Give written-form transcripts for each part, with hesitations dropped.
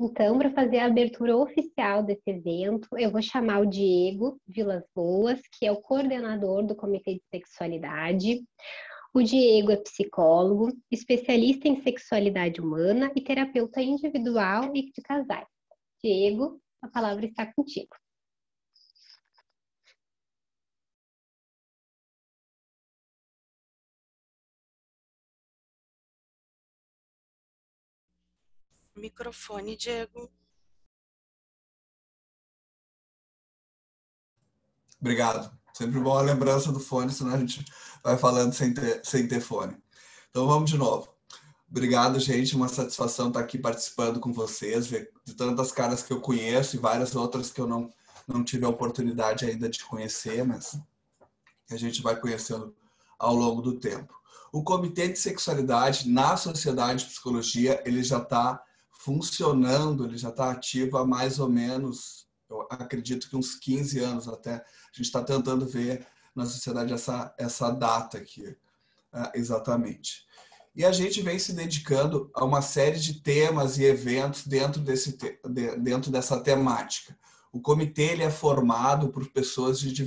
Então, para fazer a abertura oficial desse evento, eu vou chamar o Diego Vilas Boas, que é o coordenador do Comitê de Sexualidade. O Diego é psicólogo, especialista em sexualidade humana e terapeuta individual e de casais. Diego, a palavra está contigo. Microfone, Diego. Obrigado. Sempre bom a lembrança do fone, senão a gente vai falando sem ter fone. Então vamos de novo. Obrigado, gente. Uma satisfação estar aqui participando com vocês, ver de tantas caras que eu conheço e várias outras que eu não tive a oportunidade ainda de conhecer, mas que a gente vai conhecendo ao longo do tempo. O Comitê de Sexualidade na Sociedade de Psicologia, ele já está funcionando, ele já está ativo há mais ou menos, eu acredito que uns 15 anos até. A gente está tentando ver na sociedade essa data aqui, exatamente. E a gente vem se dedicando a uma série de temas e eventos dentro dessa temática. O comitê ele é formado por pessoas de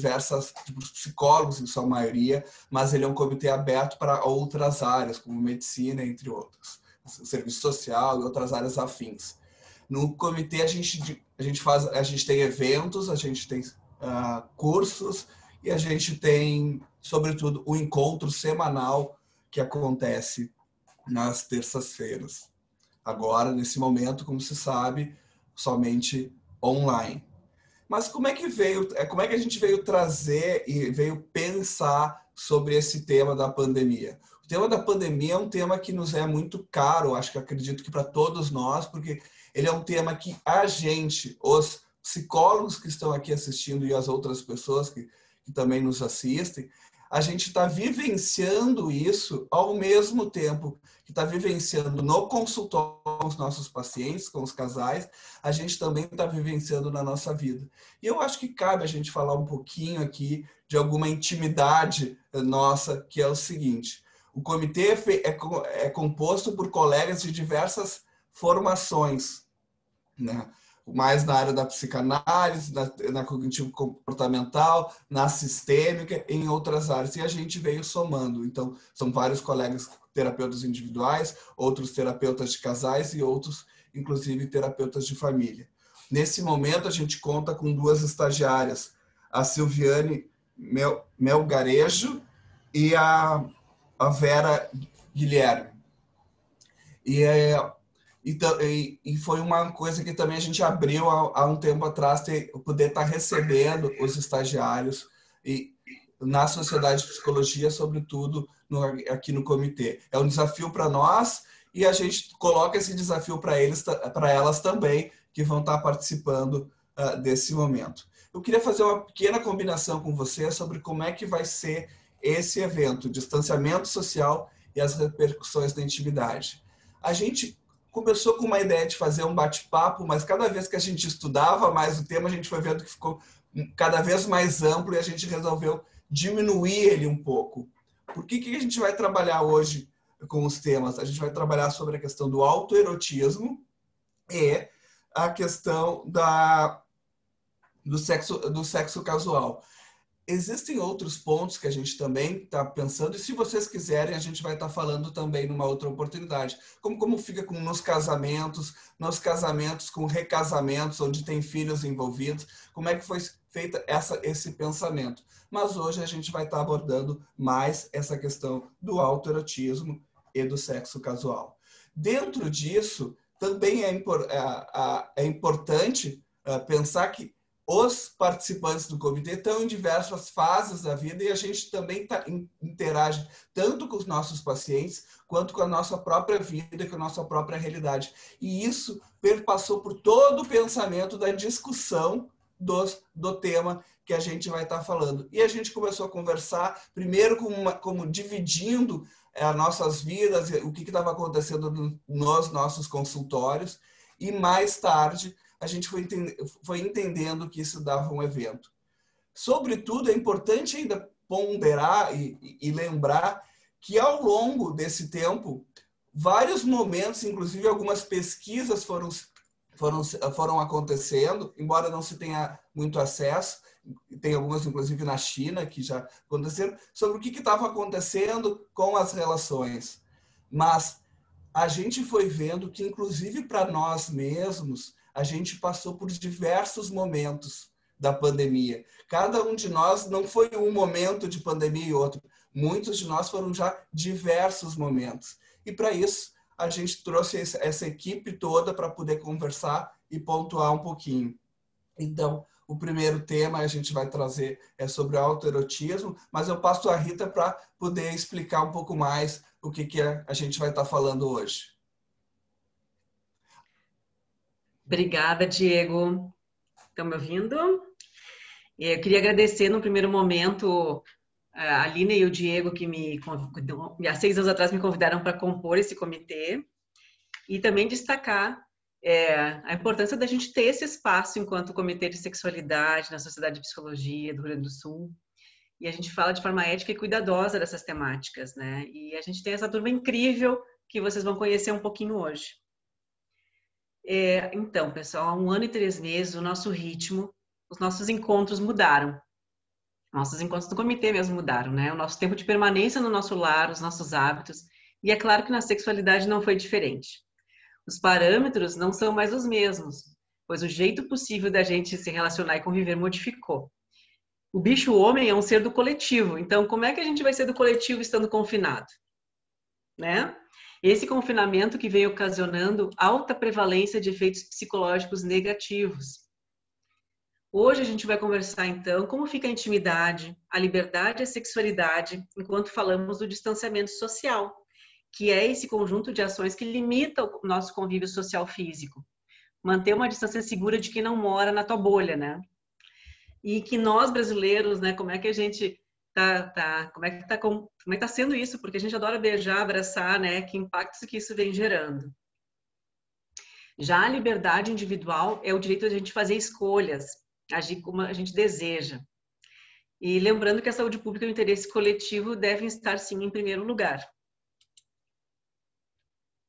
por psicólogos em sua maioria, mas ele é um comitê aberto para outras áreas, como medicina, entre outras, serviço social e outras áreas afins. No comitê a gente tem eventos, a gente tem cursos e a gente tem, sobretudo, o encontro semanal que acontece nas terças-feiras. Agora, nesse momento, como se sabe, somente online. Mas como é que a gente veio trazer e veio pensar sobre esse tema da pandemia? O tema da pandemia é um tema que nos é muito caro, acredito que para todos nós, porque ele é um tema que a gente, os psicólogos que estão aqui assistindo e as outras pessoas que também nos assistem, a gente está vivenciando isso ao mesmo tempo que está vivenciando no consultório com os nossos pacientes, com os casais, a gente também está vivenciando na nossa vida. E eu acho que cabe a gente falar um pouquinho aqui de alguma intimidade nossa, que é o seguinte: o comitê é composto por colegas de diversas formações, né? Mais na área da psicanálise, na cognitivo-comportamental, na sistêmica, em outras áreas. E a gente veio somando. Então, são vários colegas terapeutas individuais, outros terapeutas de casais e outros, inclusive, terapeutas de família. Nesse momento, a gente conta com 2 estagiárias, a Silviane Melgarejo e a Vera Guilherme. E foi uma coisa que também a gente abriu há um tempo atrás, poder estar recebendo os estagiários na Sociedade de Psicologia, sobretudo aqui no comitê. É um desafio para nós e a gente coloca esse desafio para elas também, que vão estar participando desse momento. Eu queria fazer uma pequena combinação com você sobre como é que vai ser esse evento, distanciamento social e as repercussões da intimidade. A gente começou com uma ideia de fazer um bate-papo, mas cada vez que a gente estudava mais o tema, a gente foi vendo que ficou cada vez mais amplo e a gente resolveu diminuir ele um pouco. Por que a gente vai trabalhar hoje com os temas? A gente vai trabalhar sobre a questão do autoerotismo e a questão do sexo casual. Existem outros pontos que a gente também está pensando, e se vocês quiserem, a gente vai estar falando também numa outra oportunidade. Como fica nos casamentos com recasamentos, onde tem filhos envolvidos, como é que foi feito esse pensamento. Mas hoje a gente vai estar abordando mais essa questão do autoerotismo e do sexo casual. Dentro disso, também é importante pensar que os participantes do comitê estão em diversas fases da vida e a gente também interage tanto com os nossos pacientes quanto com a nossa própria vida, com a nossa própria realidade. E isso perpassou por todo o pensamento da discussão do tema que a gente vai estar falando. E a gente começou a conversar, primeiro como dividindo as nossas vidas, o que estava acontecendo nos nossos consultórios, e mais tarde a gente foi entendendo que isso dava um evento. Sobretudo, é importante ainda ponderar e lembrar que ao longo desse tempo, vários momentos, inclusive algumas pesquisas foram foram acontecendo, embora não se tenha muito acesso, tem algumas, inclusive, na China, que já aconteceram, sobre o que estava acontecendo com as relações. Mas a gente foi vendo que, inclusive para nós mesmos, a gente passou por diversos momentos da pandemia. Cada um de nós não foi um momento de pandemia e outro. Muitos de nós foram já diversos momentos. E para isso, a gente trouxe essa equipe toda para poder conversar e pontuar um pouquinho. Então, o primeiro tema a gente vai trazer é sobre autoerotismo, mas eu passo a Rita para poder explicar um pouco mais o que a gente vai estar falando hoje. Obrigada, Diego. Estão me ouvindo? Eu queria agradecer no primeiro momento a Lina e o Diego, que há 6 anos atrás me convidaram para compor esse comitê, e também destacar a importância da gente ter esse espaço enquanto Comitê de Sexualidade na Sociedade de Psicologia do Rio Grande do Sul, e a gente fala de forma ética e cuidadosa dessas temáticas, né? E a gente tem essa turma incrível que vocês vão conhecer um pouquinho hoje. Então, pessoal, há 1 ano e 3 meses, o nosso ritmo, os nossos encontros mudaram. Nossos encontros do comitê mesmo mudaram, né? O nosso tempo de permanência no nosso lar, os nossos hábitos, e é claro que na sexualidade não foi diferente. Os parâmetros não são mais os mesmos, pois o jeito possível da gente se relacionar e conviver modificou. O bicho homem é um ser do coletivo, então como é que a gente vai ser do coletivo estando confinado? Né? Esse confinamento que vem ocasionando alta prevalência de efeitos psicológicos negativos. Hoje a gente vai conversar, então, como fica a intimidade, a liberdade e a sexualidade, enquanto falamos do distanciamento social, que é esse conjunto de ações que limita o nosso convívio social físico. Manter uma distância segura de quem não mora na tua bolha, né? E que nós, brasileiros, né, como é que a gente como é que tá sendo isso? Porque a gente adora beijar, abraçar, né? Que impactos que isso vem gerando. Já a liberdade individual é o direito de a gente fazer escolhas, agir como a gente deseja. E lembrando que a saúde pública e o interesse coletivo devem estar, sim, em primeiro lugar.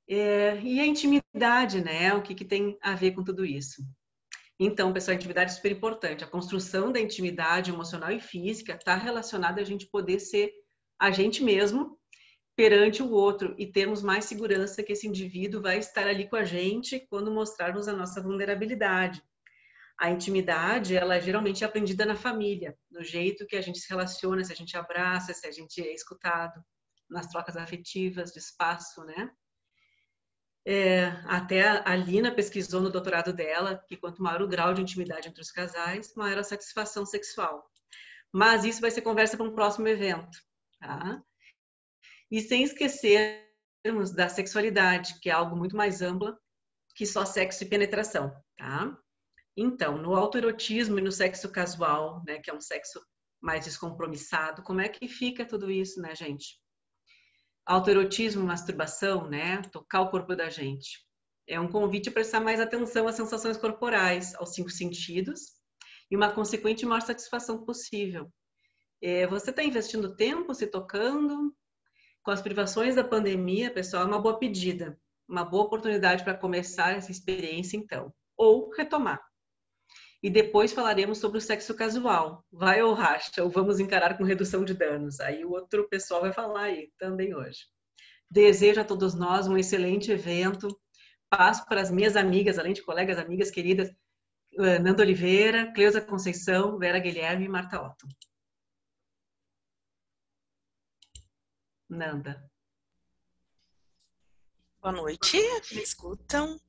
E a intimidade, né? O que tem a ver com tudo isso? Então, pessoal, a intimidade é super importante. A construção da intimidade emocional e física está relacionada a gente poder ser a gente mesmo perante o outro e termos mais segurança que esse indivíduo vai estar ali com a gente quando mostrarmos a nossa vulnerabilidade. A intimidade, ela geralmente é aprendida na família, no jeito que a gente se relaciona, se a gente abraça, se a gente é escutado, nas trocas afetivas, de espaço, né? Até a Lina pesquisou no doutorado dela que quanto maior o grau de intimidade entre os casais, maior a satisfação sexual. Mas isso vai ser conversa para um próximo evento, tá? E sem esquecermos da sexualidade, que é algo muito mais ampla que só sexo e penetração, tá? Então, no autoerotismo e no sexo casual, né, que é um sexo mais descompromissado, como é que fica tudo isso, né, gente? Autoerotismo, masturbação, né? Tocar o corpo da gente. É um convite a prestar mais atenção às sensações corporais, aos 5 sentidos e uma consequente maior satisfação possível. Você está investindo tempo se tocando? Com as privações da pandemia, pessoal, é uma boa pedida, uma boa oportunidade para começar essa experiência, então, ou retomar. E depois falaremos sobre o sexo casual. Vai ou racha, ou vamos encarar com redução de danos. Aí o outro pessoal vai falar aí também hoje. Desejo a todos nós um excelente evento. Passo para as minhas amigas, além de colegas, amigas queridas, Nanda Oliveira, Cleusa Conceição, Vera Guilherme e Marta Otto. Nanda. Boa noite, me escutam?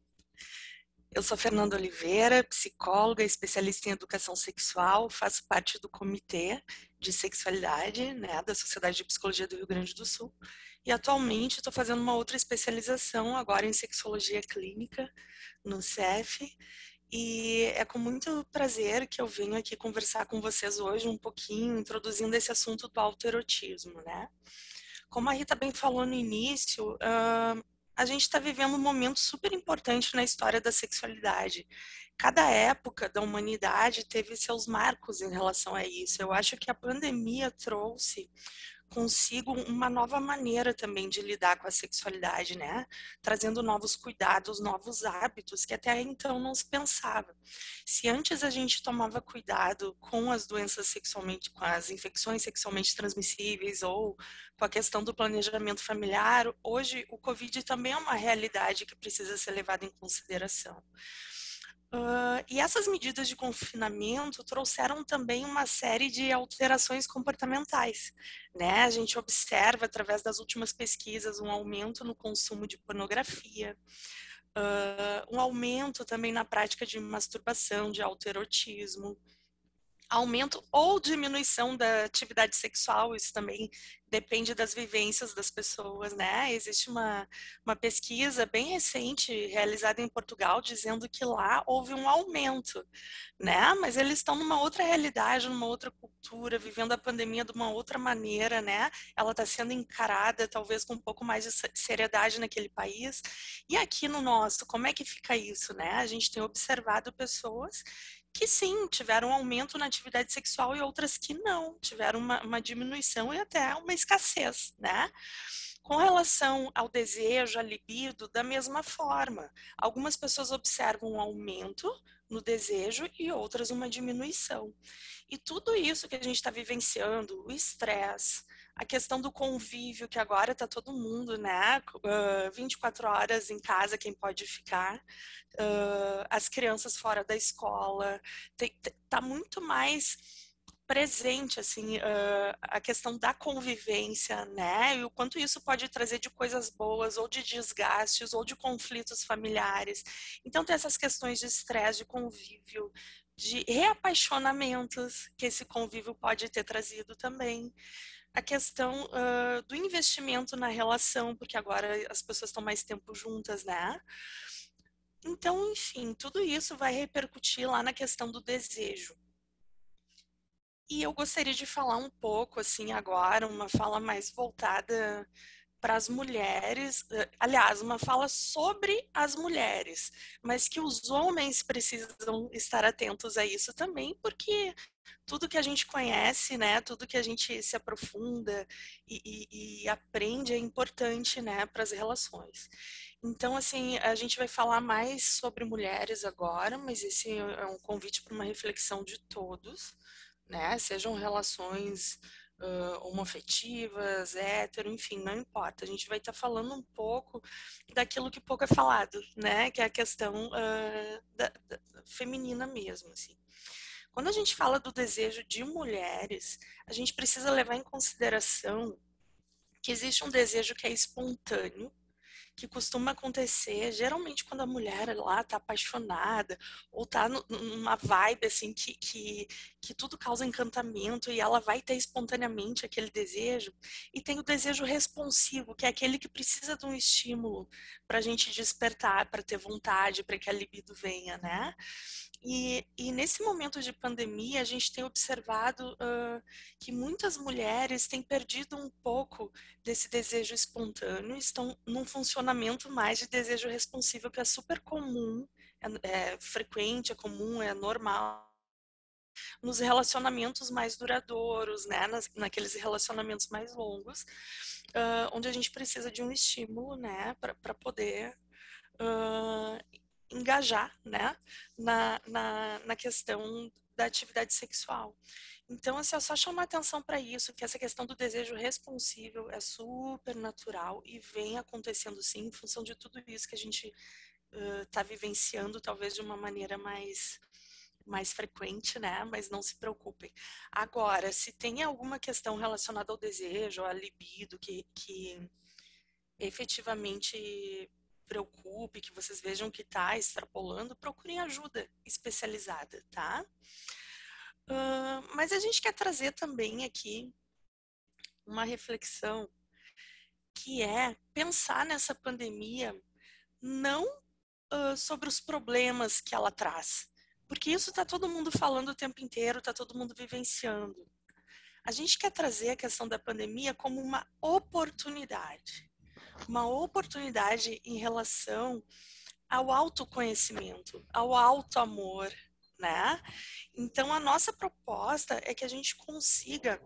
Eu sou Fernanda Oliveira, psicóloga, especialista em educação sexual, faço parte do Comitê de Sexualidade, né, da Sociedade de Psicologia do Rio Grande do Sul, e atualmente estou fazendo uma outra especialização agora em Sexologia Clínica no CEF, e é com muito prazer que eu venho aqui conversar com vocês hoje um pouquinho, introduzindo esse assunto do autoerotismo, né? Como a Rita bem falou no início, a gente está vivendo um momento super importante na história da sexualidade. Cada época da humanidade teve seus marcos em relação a isso. Eu acho que a pandemia trouxe consigo uma nova maneira também de lidar com a sexualidade, né? Trazendo novos cuidados, novos hábitos que até então não se pensava. Se antes a gente tomava cuidado com as doenças sexualmente, com as infecções sexualmente transmissíveis ou com a questão do planejamento familiar, hoje o Covid também é uma realidade que precisa ser levada em consideração. E essas medidas de confinamento trouxeram também uma série de alterações comportamentais, né? A gente observa, através das últimas pesquisas, um aumento no consumo de pornografia, um aumento também na prática de masturbação, de autoerotismo, aumento ou diminuição da atividade sexual, isso também depende das vivências das pessoas, né? Existe uma pesquisa bem recente, realizada em Portugal, dizendo que lá houve um aumento, né? Mas eles estão numa outra realidade, numa outra cultura, vivendo a pandemia de uma outra maneira, né? Ela está sendo encarada, talvez, com um pouco mais de seriedade naquele país. E aqui no nosso, como é que fica isso, né? A gente tem observado pessoas que sim, tiveram um aumento na atividade sexual e outras que não, tiveram uma diminuição e até uma escassez, né? Com relação ao desejo, à libido, da mesma forma. Algumas pessoas observam um aumento no desejo e outras uma diminuição. E tudo isso que a gente está vivenciando, o estresse, a questão do convívio, que agora está todo mundo, né, 24 horas em casa, quem pode ficar, as crianças fora da escola, está muito mais presente, assim, a questão da convivência, né, e o quanto isso pode trazer de coisas boas, ou de desgastes, ou de conflitos familiares. Então, tem essas questões de estresse, de convívio, de reapaixonamentos que esse convívio pode ter trazido também. A questão do investimento na relação, porque agora as pessoas estão mais tempo juntas, né? Então, enfim, tudo isso vai repercutir lá na questão do desejo. E eu gostaria de falar um pouco, assim, agora, uma fala mais voltada para as mulheres, aliás, uma fala sobre as mulheres, mas que os homens precisam estar atentos a isso também, porque tudo que a gente conhece, né, tudo que a gente se aprofunda e aprende é importante, né, para as relações. Então, assim, a gente vai falar mais sobre mulheres agora, mas esse é um convite para uma reflexão de todos, né, sejam relações homoafetivas, hétero, enfim, não importa. A gente vai estar falando um pouco daquilo que pouco é falado, né, que é a questão da feminina mesmo, assim. Quando a gente fala do desejo de mulheres, a gente precisa levar em consideração que existe um desejo que é espontâneo, que costuma acontecer geralmente quando a mulher lá tá apaixonada ou tá numa vibe assim que tudo causa encantamento e ela vai ter espontaneamente aquele desejo. E tem o desejo responsivo, que é aquele que precisa de um estímulo para a gente despertar, para ter vontade, para que a libido venha, né? E nesse momento de pandemia, a gente tem observado que muitas mulheres têm perdido um pouco desse desejo espontâneo, estão num funcionamento mais de desejo responsivo, que é super comum, é frequente, é comum, é normal nos relacionamentos mais duradouros, né, naqueles relacionamentos mais longos, onde a gente precisa de um estímulo, né, para poder engajar, né, na questão da atividade sexual. Então, assim, eu só chamo a atenção para isso, que essa questão do desejo responsível é super natural e vem acontecendo sim, em função de tudo isso que a gente está vivenciando, talvez de uma maneira mais frequente, né? Mas não se preocupem. Agora, se tem alguma questão relacionada ao desejo, à libido, que efetivamente preocupe, que vocês vejam que está extrapolando, procurem ajuda especializada, tá? Mas a gente quer trazer também aqui uma reflexão que é pensar nessa pandemia não sobre os problemas que ela traz, porque isso está todo mundo falando o tempo inteiro, está todo mundo vivenciando. A gente quer trazer a questão da pandemia como uma oportunidade em relação ao autoconhecimento, ao autoamor, né? Então, a nossa proposta é que a gente consiga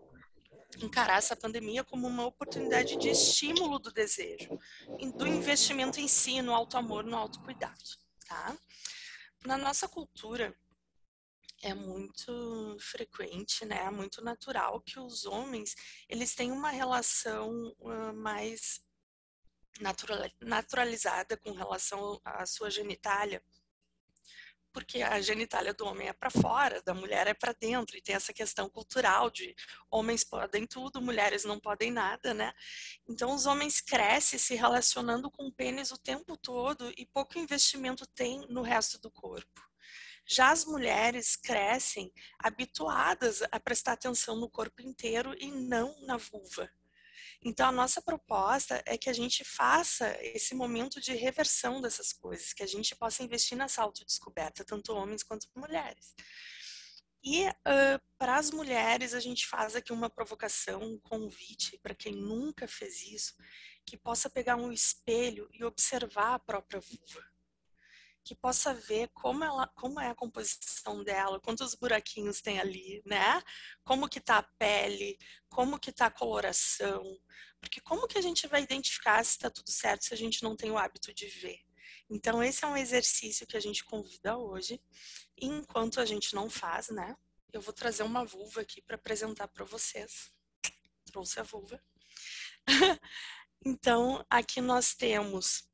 encarar essa pandemia como uma oportunidade de estímulo do desejo, do investimento em si, no auto-amor, no autocuidado, tá? Na nossa cultura, é muito frequente, né? Muito natural que os homens, eles têm uma relação mais naturalizada com relação à sua genitália, porque a genitália do homem é para fora, da mulher é para dentro, e tem essa questão cultural de homens podem tudo, mulheres não podem nada, né? Então os homens crescem se relacionando com o pênis o tempo todo e pouco investimento tem no resto do corpo. Já as mulheres crescem habituadas a prestar atenção no corpo inteiro e não na vulva. Então, a nossa proposta é que a gente faça esse momento de reversão dessas coisas, que a gente possa investir nessa autodescoberta, tanto homens quanto mulheres. E para as mulheres, a gente faz aqui uma provocação, um convite para quem nunca fez isso, que possa pegar um espelho e observar a própria vulva. Que possa ver como é a composição dela, quantos buraquinhos tem ali, né? Como que tá a pele, como que tá a coloração. Porque como que a gente vai identificar se está tudo certo se a gente não tem o hábito de ver? Então, esse é um exercício que a gente convida hoje. E enquanto a gente não faz, né? Eu vou trazer uma vulva aqui para apresentar para vocês. Trouxe a vulva. Então, aqui nós temos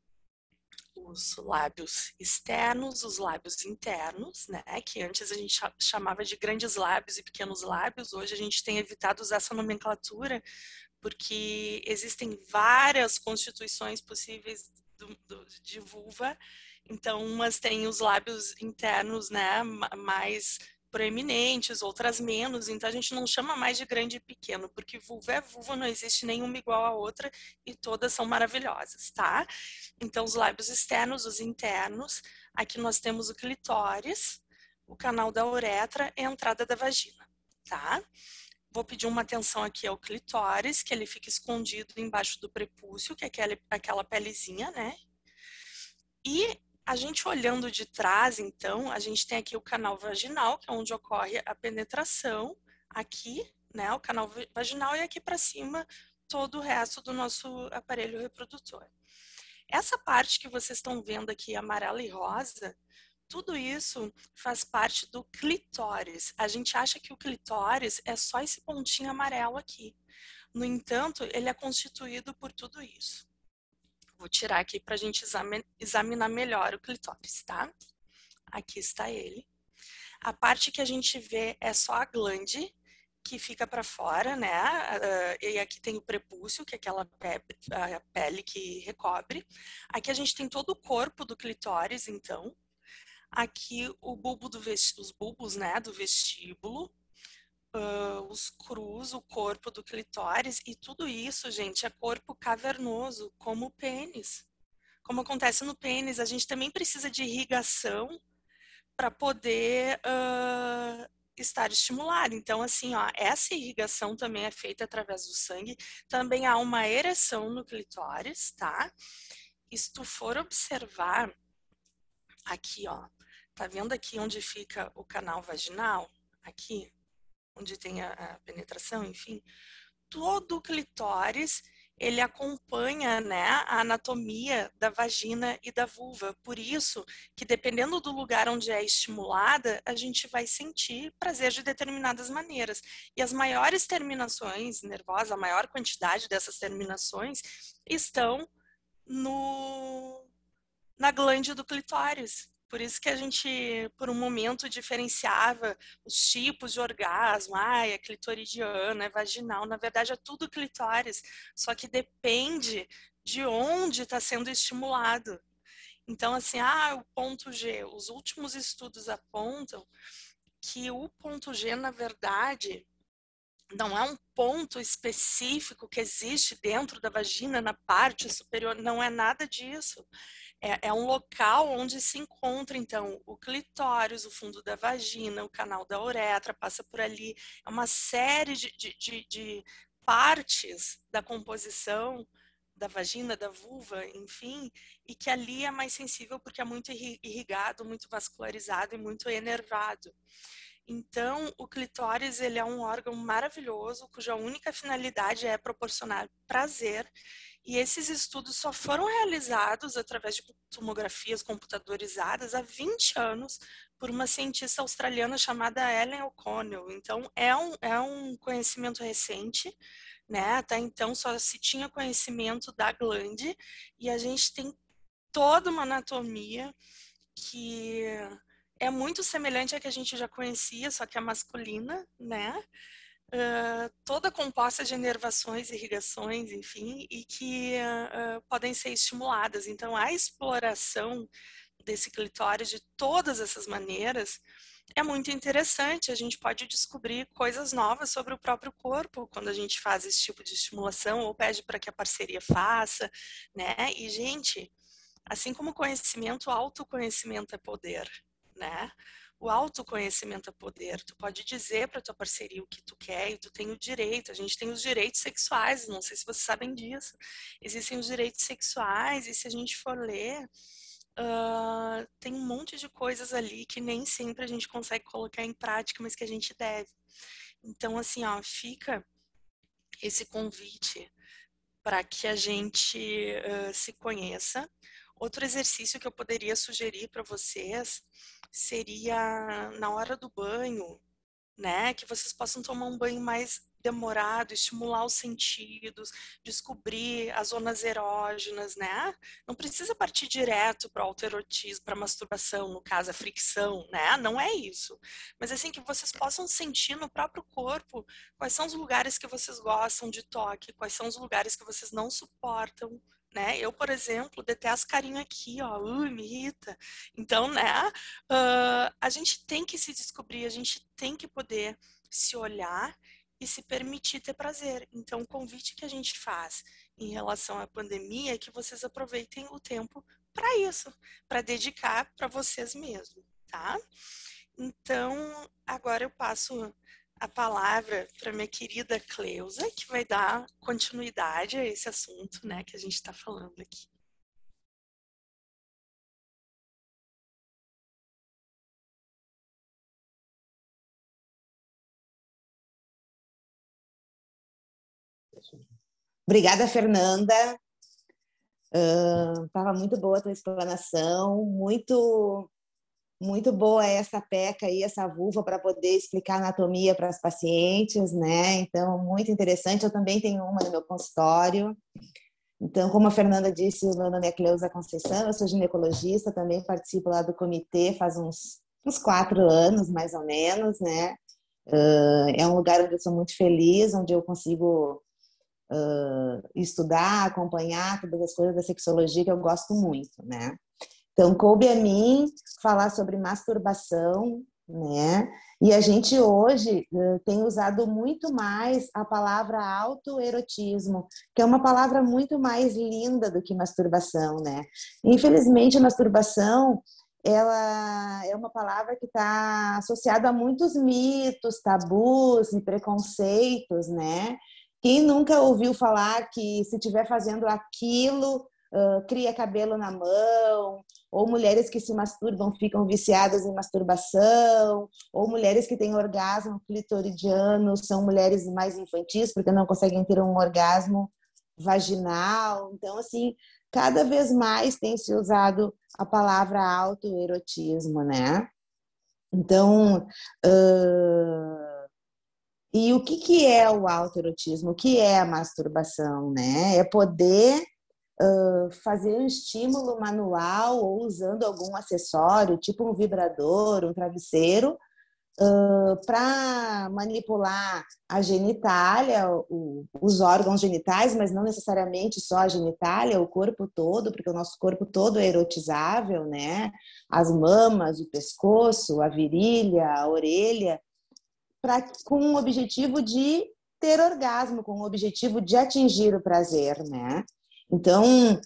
os lábios externos, os lábios internos, né? Que antes a gente chamava de grandes lábios e pequenos lábios. Hoje a gente tem evitado usar essa nomenclatura porque existem várias constituições possíveis de vulva. Então, umas têm os lábios internos, né, mais proeminentes, outras menos, então a gente não chama mais de grande e pequeno, porque vulva é vulva, não existe nenhuma igual à outra e todas são maravilhosas, tá? Então, os lábios externos, os internos, aqui nós temos o clitóris, o canal da uretra e a entrada da vagina, tá? Vou pedir uma atenção aqui ao clitóris, que ele fica escondido embaixo do prepúcio, que é aquela pelezinha, né? E a gente olhando de trás, então, a gente tem aqui o canal vaginal, que é onde ocorre a penetração, aqui, né, o canal vaginal, e aqui para cima todo o resto do nosso aparelho reprodutor. Essa parte que vocês estão vendo aqui, amarela e rosa, tudo isso faz parte do clitóris. A gente acha que o clitóris é só esse pontinho amarelo aqui. No entanto, ele é constituído por tudo isso. Vou tirar aqui para a gente examinar melhor o clitóris, tá? Aqui está ele. A parte que a gente vê é só a glande, que fica para fora, né? E aqui tem o prepúcio, que é aquela pele que recobre. Aqui a gente tem todo o corpo do clitóris, então. Aqui o bulbo os bulbos, né, do vestíbulo. Os crus, o corpo do clitóris, e tudo isso, gente, é corpo cavernoso, como o pênis. Como acontece no pênis, a gente também precisa de irrigação para poder estar estimulado. Então, assim, ó, essa irrigação também é feita através do sangue. Também há uma ereção no clitóris, tá? E se tu for observar aqui, ó, tá vendo aqui onde fica o canal vaginal? Aqui, onde tem a penetração, enfim, todo o clitóris, ele acompanha, né, a anatomia da vagina e da vulva. Por isso que, dependendo do lugar onde é estimulada, a gente vai sentir prazer de determinadas maneiras. E as maiores terminações nervosas, a maior quantidade dessas terminações, estão na glande do clitóris. Por isso que a gente, por um momento, diferenciava os tipos de orgasmo. É clitoridiano, é vaginal. Na verdade, é tudo clitóris. Só que depende de onde está sendo estimulado. Então, assim, o ponto G. Os últimos estudos apontam que o ponto G, na verdade, não é um ponto específico que existe dentro da vagina, na parte superior. Não é nada disso. É um local onde se encontra, então, o clitóris, o fundo da vagina, o canal da uretra, passa por ali. É uma série de partes da composição da vagina, da vulva, enfim, e que ali é mais sensível porque é muito irrigado, muito vascularizado e muito enervado. Então, o clitóris, ele é um órgão maravilhoso, cuja única finalidade é proporcionar prazer, e esses estudos só foram realizados através de tomografias computadorizadas há 20 anos por uma cientista australiana chamada Ellen O'Connell. Então, é um conhecimento recente, né? Até então só se tinha conhecimento da glande, e a gente tem toda uma anatomia que é muito semelhante à que a gente já conhecia, só que é masculina, né? Toda composta de inervações, irrigações, enfim, e que podem ser estimuladas. Então, a exploração desse clitóris de todas essas maneiras é muito interessante. A gente pode descobrir coisas novas sobre o próprio corpo quando a gente faz esse tipo de estimulação ou pede para que a parceria faça, né? E, gente, assim como conhecimento, autoconhecimento é poder, né? O autoconhecimento é poder. Tu pode dizer para tua parceria o que tu quer e tu tem o direito. A gente tem os direitos sexuais, não sei se vocês sabem disso. Existem os direitos sexuais e se a gente for ler, tem um monte de coisas ali que nem sempre a gente consegue colocar em prática, mas que a gente deve. Então, assim, ó, fica esse convite para que a gente se conheça. Outro exercício que eu poderia sugerir para vocês seria na hora do banho, né? Que vocês possam tomar um banho mais demorado, estimular os sentidos, descobrir as zonas erógenas, né? Não precisa partir direto para o autoerotismo, para a masturbação, no caso, a fricção, né? Não é isso. Mas assim, que vocês possam sentir no próprio corpo quais são os lugares que vocês gostam de toque, quais são os lugares que vocês não suportam, né? Eu, por exemplo, detesto carinho aqui, ó, me irrita. Então, né, a gente tem que se descobrir, a gente tem que poder se olhar e se permitir ter prazer. Então, o convite que a gente faz em relação à pandemia é que vocês aproveitem o tempo para isso, para dedicar para vocês mesmos, tá? Então, agora eu passo a palavra para minha querida Cleusa, que vai dar continuidade a esse assunto, né, que a gente está falando aqui. Obrigada, Fernanda. Estava muito boa a tua explanação, muito boa essa peca e essa vulva para poder explicar anatomia para as pacientes, né? Então, muito interessante. Eu também tenho uma no meu consultório. Então, como a Fernanda disse, o meu nome é Cleusa Conceição, eu sou ginecologista, também participo lá do comitê faz uns 4 anos, mais ou menos, né? É um lugar onde eu sou muito feliz, onde eu consigo estudar, acompanhar todas as coisas da sexologia que eu gosto muito, né? Então, coube a mim falar sobre masturbação, né? E a gente hoje tem usado muito mais a palavra autoerotismo, que é uma palavra muito mais linda do que masturbação, né? Infelizmente, a masturbação ela é uma palavra que está associada a muitos mitos, tabus e preconceitos, né? Quem nunca ouviu falar que se estiver fazendo aquilo, cria cabelo na mão, ou mulheres que se masturbam ficam viciadas em masturbação, ou mulheres que têm orgasmo clitoridiano são mulheres mais infantis porque não conseguem ter um orgasmo vaginal. Então, assim, cada vez mais tem se usado a palavra autoerotismo, né? Então, e o que é o autoerotismo? O que é a masturbação, né? É poder fazer um estímulo manual ou usando algum acessório, tipo um vibrador, um travesseiro, para manipular a genitália, os órgãos genitais, mas não necessariamente só a genitália, o corpo todo, porque o nosso corpo todo é erotizável, né? As mamas, o pescoço, a virilha, a orelha, com o objetivo de ter orgasmo, com o objetivo de atingir o prazer, né? Então,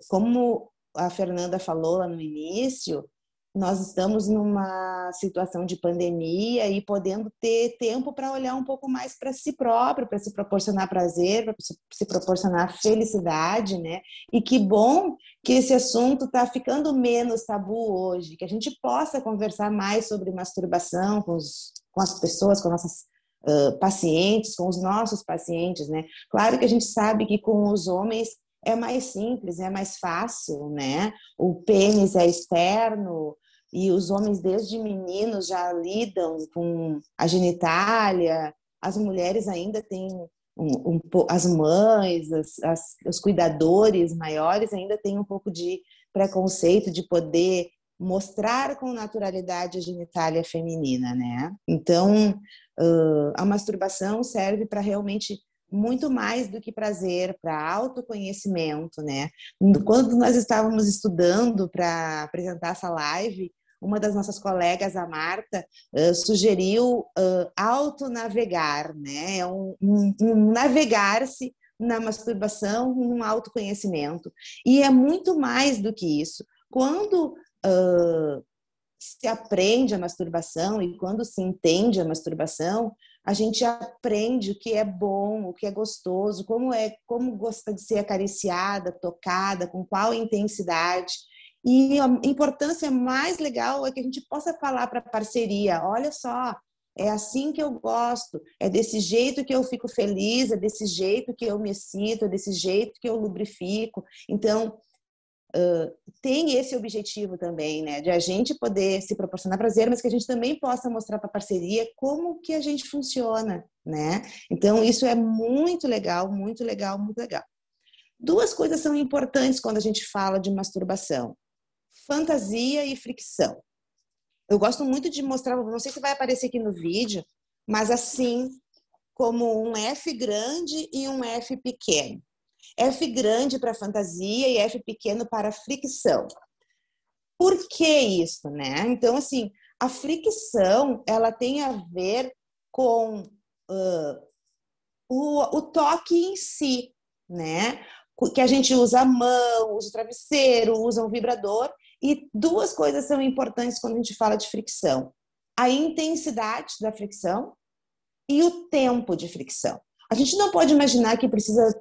como a Fernanda falou lá no início, nós estamos numa situação de pandemia e podendo ter tempo para olhar um pouco mais para si próprio, para se proporcionar prazer, para se proporcionar felicidade, né? E que bom que esse assunto está ficando menos tabu hoje, que a gente possa conversar mais sobre masturbação com as pessoas, com nossas pacientes, com os nossos pacientes, né? Claro que a gente sabe que com os homens é mais simples, é mais fácil, né? O pênis é externo e os homens desde meninos já lidam com a genitália. As mulheres ainda têm as mães, os cuidadores maiores ainda têm um pouco de preconceito de poder mostrar com naturalidade a genitália feminina, né? Então, a masturbação serve para realmente muito mais do que prazer, para autoconhecimento, né? Quando nós estávamos estudando para apresentar essa live, uma das nossas colegas, a Marta, sugeriu autonavegar, né? Navegar-se na masturbação, num autoconhecimento. E é muito mais do que isso. Quando se aprende a masturbação e quando se entende a masturbação, a gente aprende o que é bom, o que é gostoso, como gosta de ser acariciada, tocada, com qual intensidade. E a importância mais legal é que a gente possa falar para a parceria, olha só, é assim que eu gosto, é desse jeito que eu fico feliz, é desse jeito que eu me excito, é desse jeito que eu lubrifico. Então, tem esse objetivo também, né, de a gente poder se proporcionar prazer, mas que a gente também possa mostrar para a parceria como que a gente funciona, né? Então, isso é muito legal, muito legal, muito legal. Duas coisas são importantes quando a gente fala de masturbação: fantasia e fricção. Eu gosto muito de mostrar, não sei se vai aparecer aqui no vídeo, mas assim, como um F grande e um F pequeno. F grande para fantasia e F pequeno para fricção. Por que isso, né? Então, assim, a fricção, ela tem a ver com o toque em si, né? Que a gente usa a mão, usa o travesseiro, usa um vibrador. E duas coisas são importantes quando a gente fala de fricção: a intensidade da fricção e o tempo de fricção. A gente não pode imaginar que precisa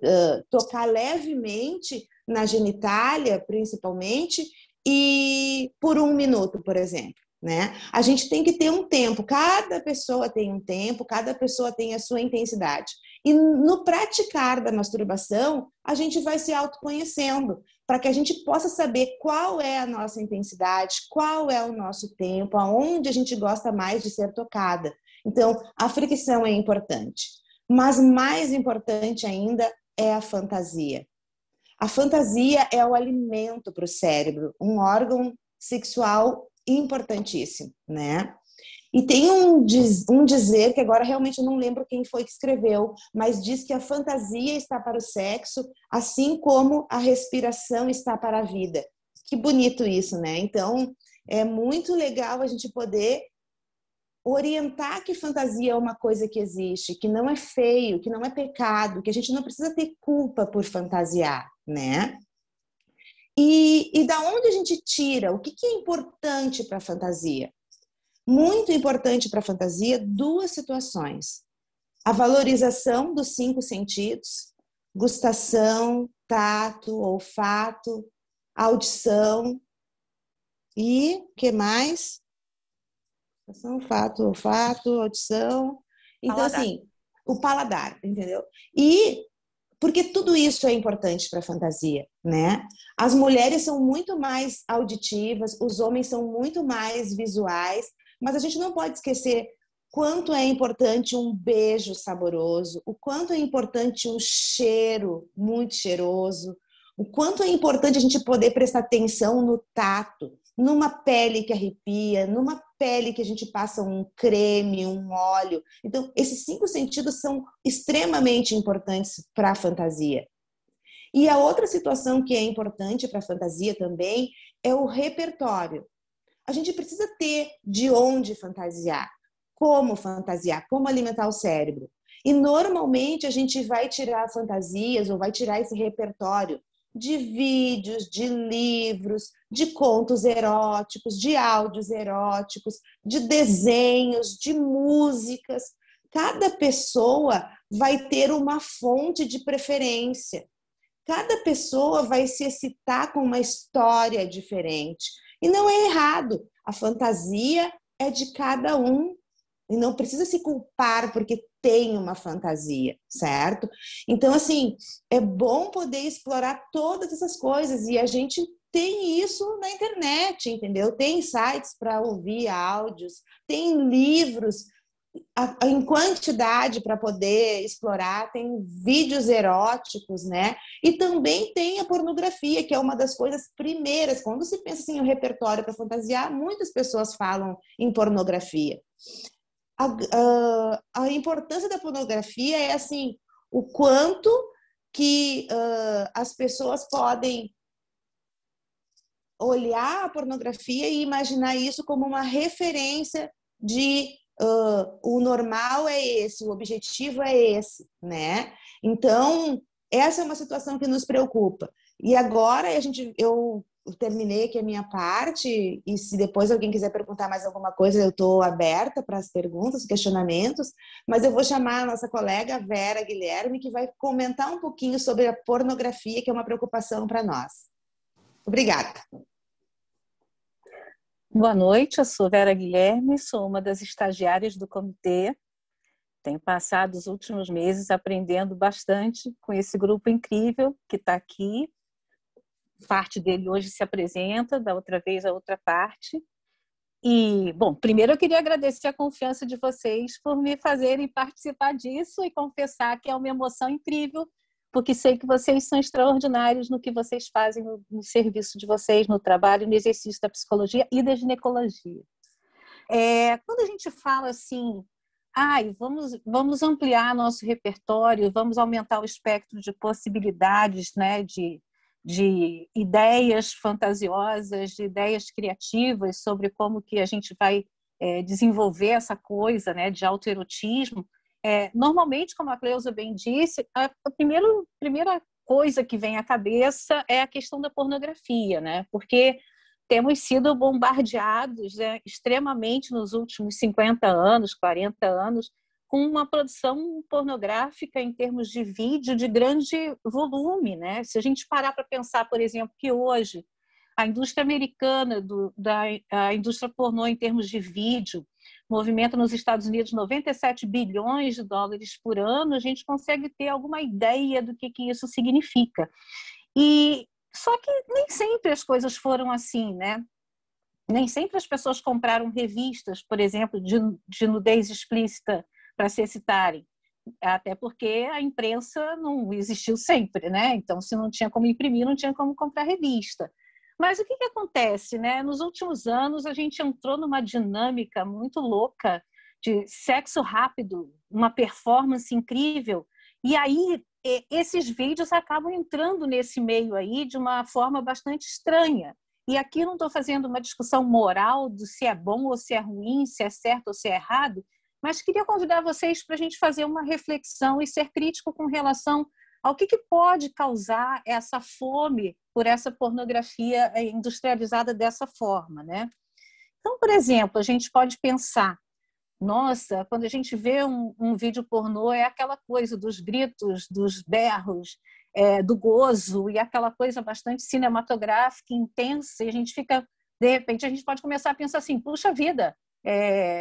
tocar levemente na genitália, principalmente, e por 1 minuto, por exemplo, né? A gente tem que ter um tempo. Cada pessoa tem um tempo, cada pessoa tem a sua intensidade. E no praticar da masturbação, a gente vai se autoconhecendo, para que a gente possa saber qual é a nossa intensidade, qual é o nosso tempo, aonde a gente gosta mais de ser tocada. Então, a fricção é importante. Mas mais importante ainda é a fantasia. A fantasia é o alimento para o cérebro, um órgão sexual importantíssimo, né? E tem um dizer que agora realmente eu não lembro quem foi que escreveu, mas diz que a fantasia está para o sexo, assim como a respiração está para a vida. Que bonito isso, né? Então, é muito legal a gente poder orientar que fantasia é uma coisa que existe, que não é feio, que não é pecado, que a gente não precisa ter culpa por fantasiar, né? E da onde a gente tira? O que é importante para a fantasia? Muito importante para a fantasia, duas situações: a valorização dos 5 sentidos, gustação, tato, olfato, audição e o que mais? Olfato, audição. Então, paladar. Assim, o paladar, entendeu? E porque tudo isso é importante para a fantasia, né? As mulheres são muito mais auditivas, os homens são muito mais visuais, mas a gente não pode esquecer quanto é importante um beijo saboroso, o quanto é importante um cheiro muito cheiroso, o quanto é importante a gente poder prestar atenção no tato, numa pele que arrepia, numa pele que a gente passa um creme, um óleo. Então, esses 5 sentidos são extremamente importantes para a fantasia. E a outra situação que é importante para a fantasia também é o repertório. A gente precisa ter de onde fantasiar, como alimentar o cérebro. E normalmente a gente vai tirar fantasias ou vai tirar esse repertório de vídeos, de livros, de contos eróticos, de áudios eróticos, de desenhos, de músicas. Cada pessoa vai ter uma fonte de preferência. Cada pessoa vai se excitar com uma história diferente. E não é errado. A fantasia é de cada um. E não precisa se culpar porque tem uma fantasia, certo? Então, assim, é bom poder explorar todas essas coisas. E a gente tem isso na internet, entendeu? Tem sites para ouvir áudios, tem livros em quantidade para poder explorar, tem vídeos eróticos, né? E também tem a pornografia, que é uma das coisas primeiras. Quando se pensa assim, em um repertório para fantasiar, muitas pessoas falam em pornografia. A importância da pornografia é assim, o quanto que as pessoas podem olhar a pornografia e imaginar isso como uma referência de o normal é esse, o objetivo é esse, né? Então, essa é uma situação que nos preocupa. E agora eu terminei aqui a minha parte, e se depois alguém quiser perguntar mais alguma coisa, eu estou aberta para as perguntas, questionamentos, mas eu vou chamar a nossa colega Vera Guilherme, que vai comentar um pouquinho sobre a pornografia, que é uma preocupação para nós. Obrigada. Boa noite, eu sou Vera Guilherme, sou uma das estagiárias do comitê. Tenho passado os últimos meses aprendendo bastante com esse grupo incrível que está aqui. Parte dele hoje se apresenta, da outra vez a outra parte. E, bom, primeiro eu queria agradecer a confiança de vocês por me fazerem participar disso e confessar que é uma emoção incrível, porque sei que vocês são extraordinários no que vocês fazem no serviço de vocês, no trabalho, no exercício da psicologia e da ginecologia. Quando a gente fala assim, vamos ampliar nosso repertório, vamos aumentar o espectro de possibilidades, né, de ideias fantasiosas, de ideias criativas sobre como que a gente vai desenvolver essa coisa, né, de autoerotismo. Normalmente, como a Cleusa bem disse, a primeira coisa que vem à cabeça é a questão da pornografia, né? Porque temos sido bombardeados extremamente nos últimos 50 anos, 40 anos, com uma produção pornográfica em termos de vídeo de grande volume, né? Se a gente parar para pensar, por exemplo, que hoje a indústria americana a indústria pornô em termos de vídeo movimenta nos Estados Unidos 97 bilhões de dólares por ano, a gente consegue ter alguma ideia do que isso significa. E só que nem sempre as coisas foram assim, né? Nem sempre as pessoas compraram revistas, por exemplo, de nudez explícita para se excitarem, até porque a imprensa não existiu sempre, né? Então, se não tinha como imprimir, não tinha como comprar revista. Mas o que acontece, né? Nos últimos anos, a gente entrou numa dinâmica muito louca de sexo rápido, uma performance incrível, e aí esses vídeos acabam entrando nesse meio aí de uma forma bastante estranha. E aqui não estou fazendo uma discussão moral de se é bom ou se é ruim, se é certo ou se é errado, mas queria convidar vocês para a gente fazer uma reflexão e ser crítico com relação ao que pode causar essa fome por essa pornografia industrializada dessa forma, né? Então, por exemplo, a gente pode pensar, nossa, quando a gente vê um vídeo pornô, é aquela coisa dos gritos, dos berros, do gozo, e aquela coisa bastante cinematográfica, intensa, e a gente fica, de repente, a gente pode começar a pensar assim, puxa vida,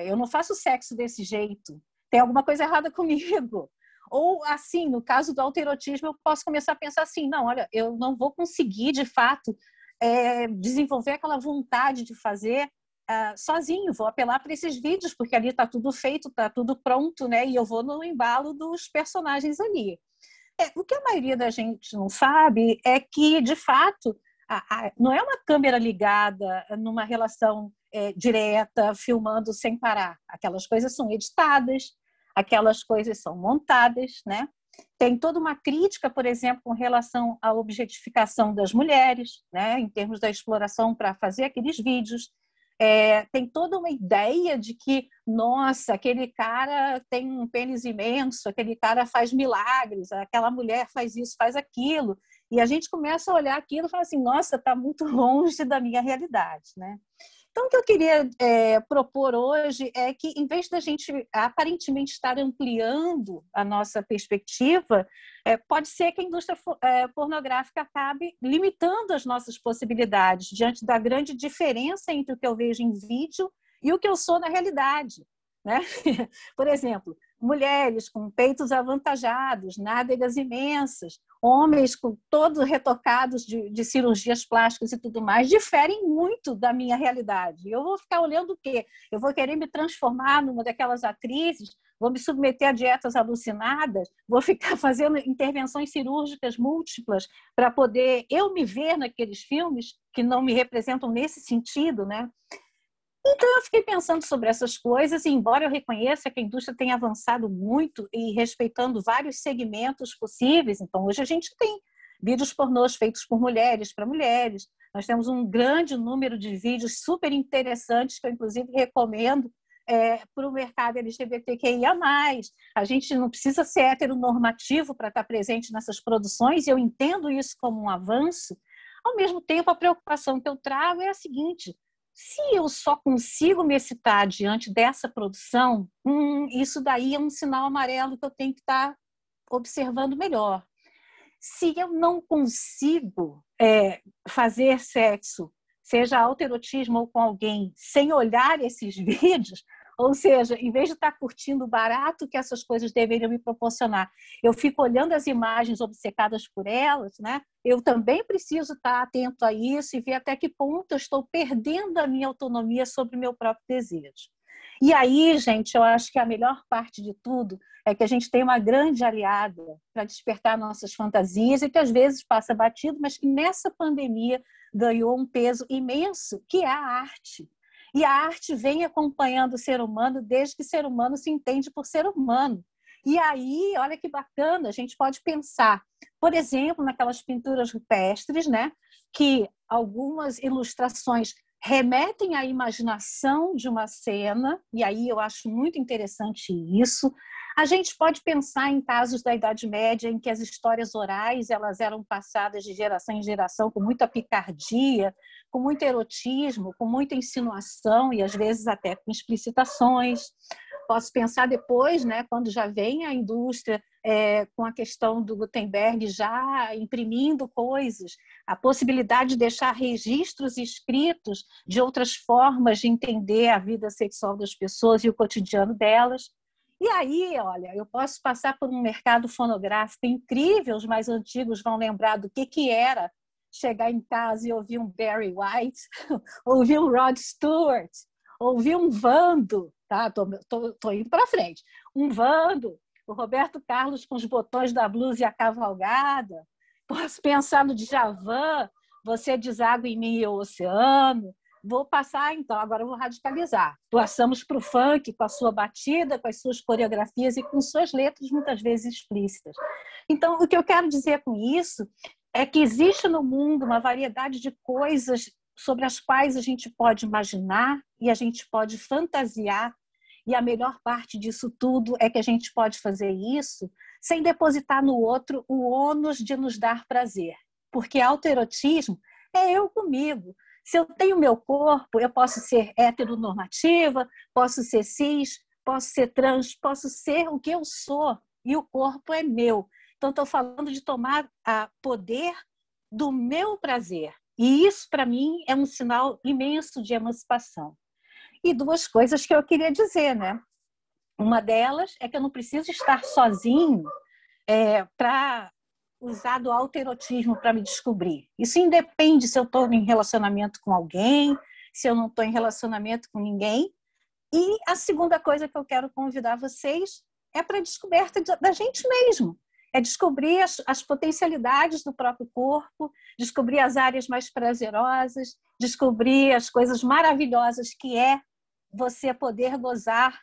eu não faço sexo desse jeito, tem alguma coisa errada comigo. Ou, assim, no caso do autoerotismo, eu posso começar a pensar assim, não, olha, eu não vou conseguir, de fato, desenvolver aquela vontade de fazer sozinho, vou apelar para esses vídeos, porque ali está tudo feito, está tudo pronto, né? E eu vou no embalo dos personagens ali. O que a maioria da gente não sabe é que, de fato, não é uma câmera ligada numa relação direta, filmando sem parar. Aquelas coisas são editadas, aquelas coisas são montadas, né? Tem toda uma crítica, por exemplo, com relação à objetificação das mulheres, né? Em termos da exploração para fazer aqueles vídeos. Tem toda uma ideia de que, nossa, aquele cara tem um pênis imenso, aquele cara faz milagres, aquela mulher faz isso, faz aquilo. E a gente começa a olhar aquilo e fala assim, nossa, está muito longe da minha realidade, né? Então, o que eu queria propor hoje é que, em vez da gente aparentemente estar ampliando a nossa perspectiva, pode ser que a indústria pornográfica acabe limitando as nossas possibilidades diante da grande diferença entre o que eu vejo em vídeo e o que eu sou na realidade, né? Por exemplo, mulheres com peitos avantajados, nádegas imensas, homens com todos retocados de cirurgias plásticas e tudo mais, diferem muito da minha realidade. Eu vou ficar olhando o quê? Eu vou querer me transformar numa daquelas atrizes, vou me submeter a dietas alucinadas, vou ficar fazendo intervenções cirúrgicas múltiplas para poder eu me ver naqueles filmes que não me representam nesse sentido, né? Então, eu fiquei pensando sobre essas coisas, e embora eu reconheça que a indústria tem avançado muito e respeitando vários segmentos possíveis, então hoje a gente tem vídeos pornôs feitos por mulheres, para mulheres, nós temos um grande número de vídeos super interessantes que eu, inclusive, recomendo para o mercado LGBTQIA+. A gente não precisa ser heteronormativo para estar presente nessas produções, e eu entendo isso como um avanço. Ao mesmo tempo, a preocupação que eu trago é a seguinte: se eu só consigo me excitar diante dessa produção, isso daí é um sinal amarelo que eu tenho que estar observando melhor. Se eu não consigo fazer sexo, seja autoerotismo ou com alguém, sem olhar esses vídeos, ou seja, em vez de estar curtindo o barato que essas coisas deveriam me proporcionar, eu fico olhando as imagens obcecadas por elas, né? Eu também preciso estar atento a isso e ver até que ponto eu estou perdendo a minha autonomia sobre o meu próprio desejo. E aí, gente, eu acho que a melhor parte de tudo é que a gente tem uma grande aliada para despertar nossas fantasias e que às vezes passa batido, mas que nessa pandemia ganhou um peso imenso, que é a arte. E a arte vem acompanhando o ser humano desde que o ser humano se entende por ser humano. E aí, olha que bacana, a gente pode pensar, por exemplo, naquelas pinturas rupestres, né, que algumas ilustrações remetem à imaginação de uma cena, e aí eu acho muito interessante isso. A gente pode pensar em casos da Idade Média em que as histórias orais elas eram passadas de geração em geração com muita picardia, com muito erotismo, com muita insinuação e às vezes até com explicitações. Posso pensar depois, né, quando já vem a indústria com a questão do Gutenberg já imprimindo coisas, a possibilidade de deixar registros escritos de outras formas de entender a vida sexual das pessoas e o cotidiano delas. E aí, olha, eu posso passar por um mercado fonográfico incrível, os mais antigos vão lembrar do que era chegar em casa e ouvir um Barry White, ouvir um Rod Stewart, ouvir um Vando, tá? Tô indo para frente. Um Vando, o Roberto Carlos com os botões da blusa e a cavalgada. Posso pensar no Djavan, Você Deságua em Mim e o Oceano. Vou passar, então, agora eu vou radicalizar. Passamos para o funk com a sua batida, com as suas coreografias e com suas letras muitas vezes explícitas. Então, o que eu quero dizer com isso é que existe no mundo uma variedade de coisas sobre as quais a gente pode imaginar e a gente pode fantasiar, e a melhor parte disso tudo é que a gente pode fazer isso sem depositar no outro o ônus de nos dar prazer, porque autoerotismo é eu comigo. Se eu tenho meu corpo, eu posso ser heteronormativa, posso ser cis, posso ser trans, posso ser o que eu sou, e o corpo é meu. Então, estou falando de tomar poder do meu prazer. E isso, para mim, é um sinal imenso de emancipação. E duas coisas que eu queria dizer, né? Uma delas é que eu não preciso estar sozinho para usar do autoerotismo para me descobrir. Isso independe se eu estou em relacionamento com alguém, se eu não estou em relacionamento com ninguém. E a segunda coisa que eu quero convidar vocês é para a descoberta da gente mesmo. É descobrir as potencialidades do próprio corpo, descobrir as áreas mais prazerosas, descobrir as coisas maravilhosas que é você poder gozar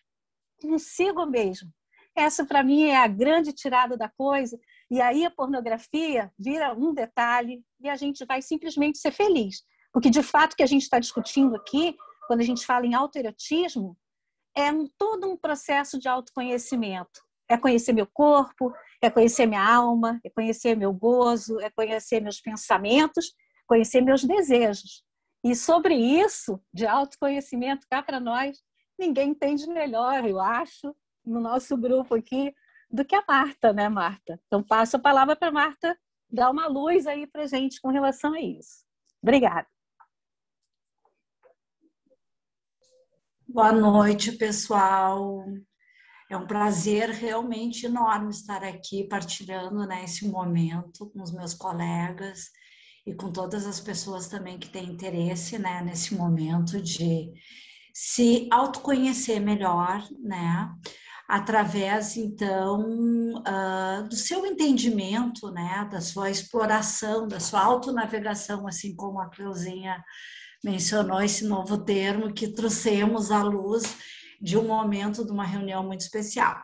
consigo mesmo. Essa, para mim, é a grande tirada da coisa. E aí a pornografia vira um detalhe e a gente vai simplesmente ser feliz. Porque, de fato, o que a gente está discutindo aqui, quando a gente fala em autoerotismo, é todo um processo de autoconhecimento. É conhecer meu corpo, é conhecer minha alma, é conhecer meu gozo, é conhecer meus pensamentos, conhecer meus desejos. E sobre isso, de autoconhecimento, cá para nós, ninguém entende melhor, eu acho, no nosso grupo aqui, do que a Marta, né, Marta? Então, passo a palavra para a Marta dar uma luz aí para a gente com relação a isso. Obrigada. Boa noite, pessoal. É um prazer realmente enorme estar aqui partilhando, né, esse momento com os meus colegas e com todas as pessoas também que têm interesse, né, nesse momento de se autoconhecer melhor, né, através, então, do seu entendimento, né, da sua exploração, da sua autonavegação, assim como a Cleuzinha mencionou esse novo termo que trouxemos à luz de um momento de uma reunião muito especial.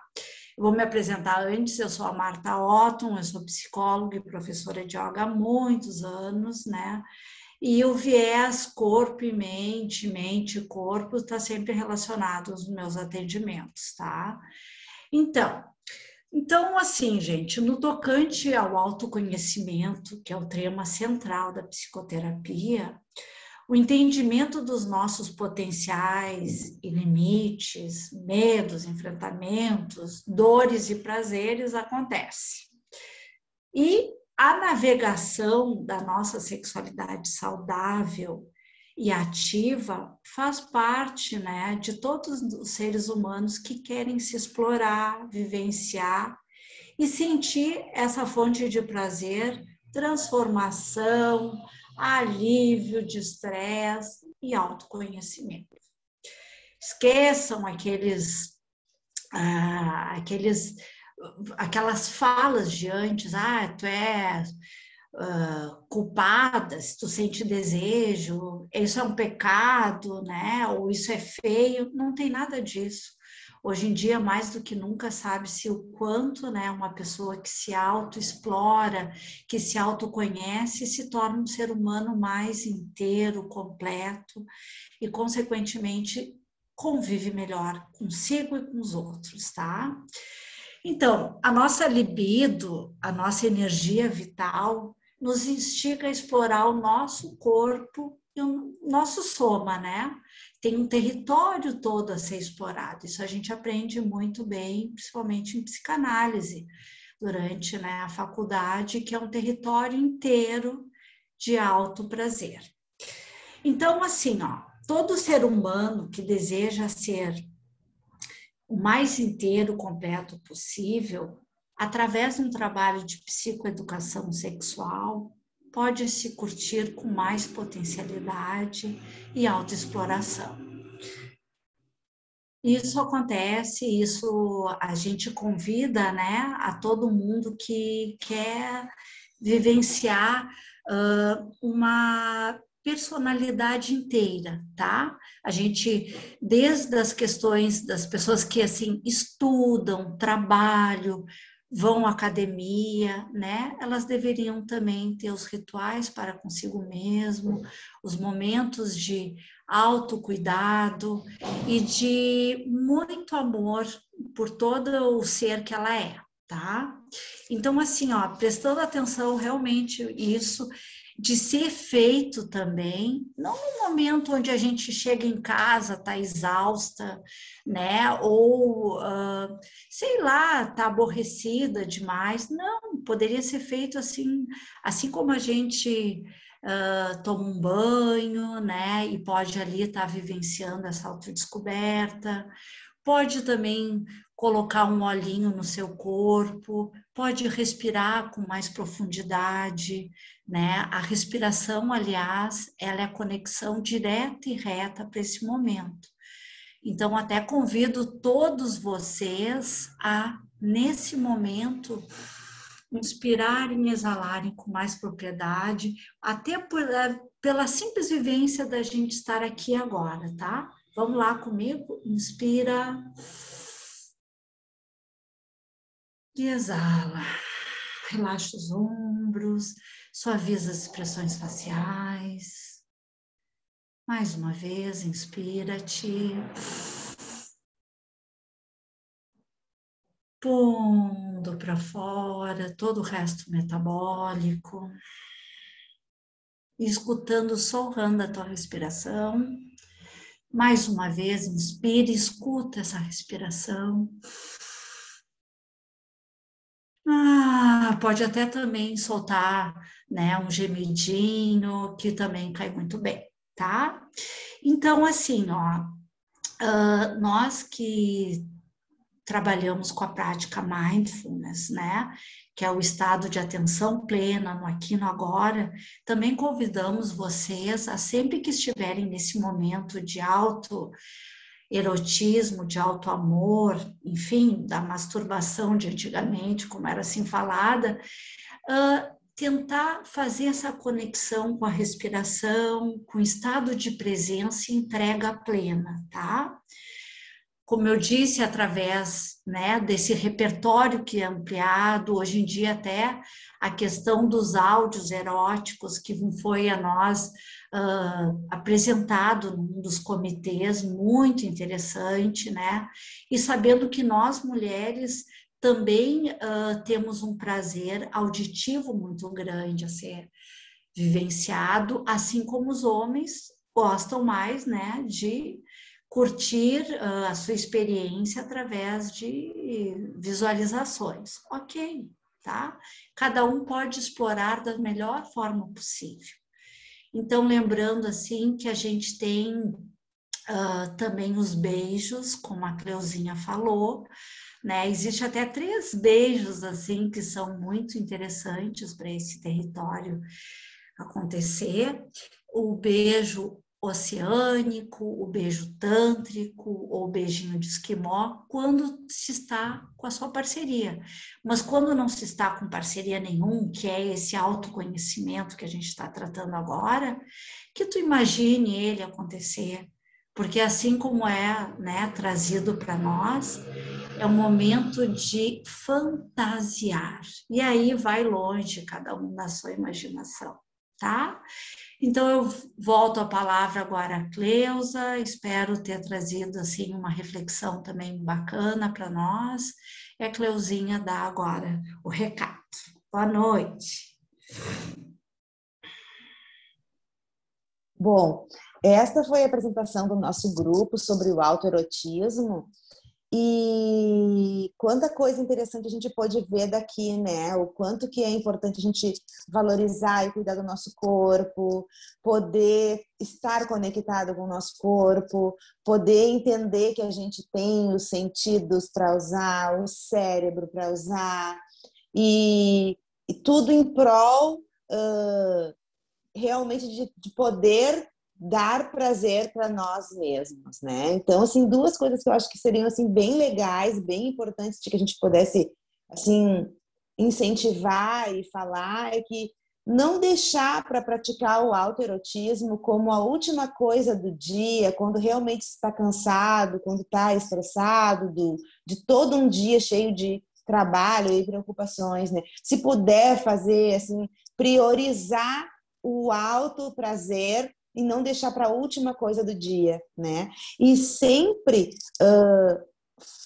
Eu vou me apresentar antes, eu sou a Marta Otton, eu sou psicóloga e professora de yoga há muitos anos, né? E o viés corpo e mente e corpo está sempre relacionado aos meus atendimentos, tá? Então, assim, gente, no tocante ao autoconhecimento, que é o tema central da psicoterapia, o entendimento dos nossos potenciais e limites, medos, enfrentamentos, dores e prazeres acontece. E a navegação da nossa sexualidade saudável e ativa faz parte, né, de todos os seres humanos que querem se explorar, vivenciar e sentir essa fonte de prazer, transformação, alívio de estresse e autoconhecimento. Esqueçam aquelas falas de antes, tu é culpada se tu sente desejo, isso é um pecado, né? Ou isso é feio, não tem nada disso. Hoje em dia, mais do que nunca, sabe-se o quanto, né, uma pessoa que se autoexplora, que se autoconhece, se torna um ser humano mais inteiro, completo e, consequentemente, convive melhor consigo e com os outros, tá? Então, a nossa libido, a nossa energia vital, nos instiga a explorar o nosso corpo e o nosso soma, né? Tem um território todo a ser explorado. Isso a gente aprende muito bem, principalmente em psicanálise, durante, né, a faculdade, que é um território inteiro de alto prazer. Então, assim, todo ser humano que deseja ser o mais inteiro, completo possível, através de um trabalho de psicoeducação sexual, pode se curtir com mais potencialidade e autoexploração. Isso acontece, isso a gente convida, né, a todo mundo que quer vivenciar uma personalidade inteira, tá? A gente, desde as questões das pessoas que, assim, estudam, trabalham, vão à academia, né? Elas deveriam também ter os rituais para consigo mesmo, os momentos de autocuidado e de muito amor por todo o ser que ela é, tá? Então, assim, prestando atenção realmente isso, de ser feito também, não no momento onde a gente chega em casa, está exausta, né? Ou, sei lá, está aborrecida demais. Não, poderia ser feito assim como a gente toma um banho, né? E pode ali estar vivenciando essa autodescoberta. Pode também colocar um olhinho no seu corpo, pode respirar com mais profundidade, né? A respiração, aliás, ela é a conexão direta e reta para esse momento. Então, até convido todos vocês a, nesse momento, inspirarem e exalarem com mais propriedade, até pela simples vivência da gente estar aqui agora, tá? Vamos lá comigo? Inspira e exala. Relaxa os ombros, suaviza as expressões faciais. Mais uma vez, inspira-te. pondo para fora todo o resto metabólico, escutando, soltando a tua respiração. Mais uma vez, inspira, escuta essa respiração. Pode até também soltar, né, um gemidinho, que também cai muito bem, tá? Então, assim, ó, nós que trabalhamos com a prática mindfulness, né, que é o estado de atenção plena no aqui e no agora, também convidamos vocês a sempre que estiverem nesse momento de autoerotismo, de autoamor, enfim, da masturbação de antigamente, como era assim falada, tentar fazer essa conexão com a respiração, com o estado de presença e entrega plena, tá? Como eu disse, através, né, desse repertório que é ampliado, hoje em dia até a questão dos áudios eróticos que foi a nós apresentado num dos comitês, muito interessante, né? E sabendo que nós, mulheres, também temos um prazer auditivo muito grande a ser vivenciado, assim como os homens gostam mais, né, de curtir a sua experiência através de visualizações. Ok, tá? Cada um pode explorar da melhor forma possível. Então, lembrando assim que a gente tem também os beijos, como a Cleuzinha falou, né? Existe até 3 beijos assim que são muito interessantes para esse território acontecer. O beijo oceânico, o beijo tântrico ou o beijinho de esquimó, quando se está com a sua parceria. Mas quando não se está com parceria nenhum, que é esse autoconhecimento que a gente está tratando agora, que tu imagine ele acontecer, porque assim como é, né, trazido para nós, é um momento de fantasiar. E aí vai longe, cada um na sua imaginação, tá? Então, eu volto a palavra agora a Cleusa, espero ter trazido, assim, uma reflexão também bacana para nós. E a Cleuzinha dá agora o recado. Boa noite. Bom, esta foi a apresentação do nosso grupo sobre o autoerotismo. E quanta coisa interessante a gente pode ver daqui, né? O quanto que é importante a gente valorizar e cuidar do nosso corpo, poder estar conectado com o nosso corpo, poder entender que a gente tem os sentidos para usar, o cérebro para usar, e tudo em prol realmente de poder dar prazer para nós mesmos, né? Então, assim, 2 coisas que eu acho que seriam, assim, bem legais, bem importantes de que a gente pudesse, assim, incentivar e falar é que não deixar para praticar o autoerotismo como a última coisa do dia, quando realmente está cansado, quando está estressado, de todo um dia cheio de trabalho e preocupações, né? Se puder fazer, assim, priorizar o auto prazer e não deixar para a última coisa do dia, né? E sempre